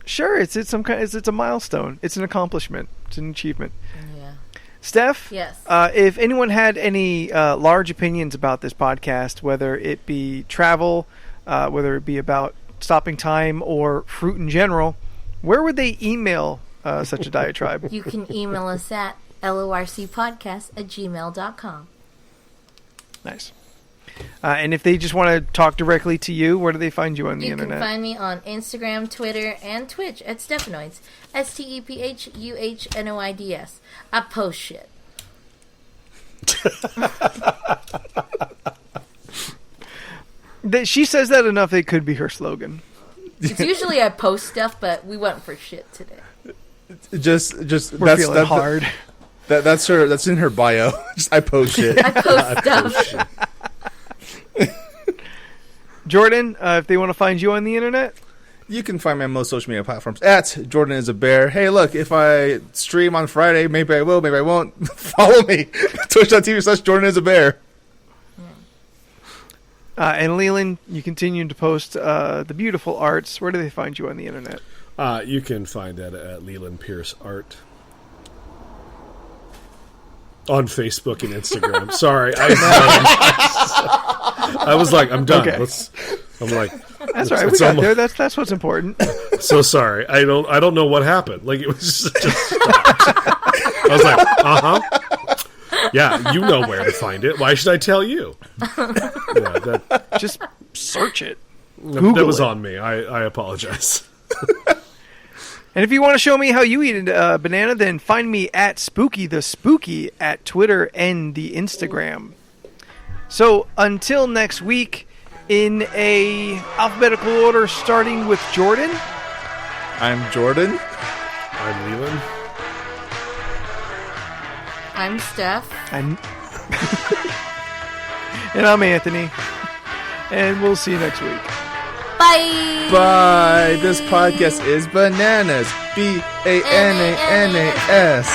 Speaker 3: Sure, it's a milestone. It's an accomplishment. It's an achievement.
Speaker 2: Yeah.
Speaker 3: Steph?
Speaker 2: Yes.
Speaker 3: If anyone had any large opinions about this podcast, whether it be travel, whether it be about stopping time or fruit in general, where would they email such a diatribe?
Speaker 2: You can email us at lorcpodcast@gmail.com.
Speaker 3: Nice. And if they just want to talk directly to you, where do they find you on the internet?
Speaker 2: You can find me on Instagram, Twitter, and Twitch at Stephanoids. STEPHUHNOIDS. I post shit.
Speaker 3: She says that enough, it could be her slogan.
Speaker 2: It's usually I post stuff, but we went for shit today.
Speaker 1: Just
Speaker 3: We're feeling hard.
Speaker 1: That's her. That's in her bio. Just I post shit.
Speaker 2: I post stuff.
Speaker 3: Jordan, if they want to find you on the internet,
Speaker 1: you can find me on most social media platforms at Jordan is a Bear. Hey, look, if I stream on Friday, maybe I will, maybe I won't. Follow me. Twitch.tv/Jordan is a Bear.
Speaker 3: And Leland, you continue to post the beautiful arts. Where do they find you on the internet?
Speaker 4: You can find that at Leland Pierce Art. On Facebook and Instagram. Sorry. I was like, I'm done.
Speaker 3: Okay.
Speaker 4: I'm like,
Speaker 3: that's all right. We got there. That's what's important.
Speaker 4: So sorry. I don't know what happened. Like, it was just I was like, yeah, you know where to find it. Why should I tell you? Yeah,
Speaker 3: just search it.
Speaker 4: Google that was on me. I apologize.
Speaker 3: And if you want to show me how you eat a banana, then find me at Spooky the Spooky at Twitter and the Instagram. So until next week, in a alphabetical order, starting with Jordan.
Speaker 1: I'm Jordan.
Speaker 4: I'm Leland.
Speaker 2: I'm Steph.
Speaker 3: And I'm Anthony. And we'll see you next week.
Speaker 2: Bye.
Speaker 1: Bye. This podcast is bananas. BANANAS.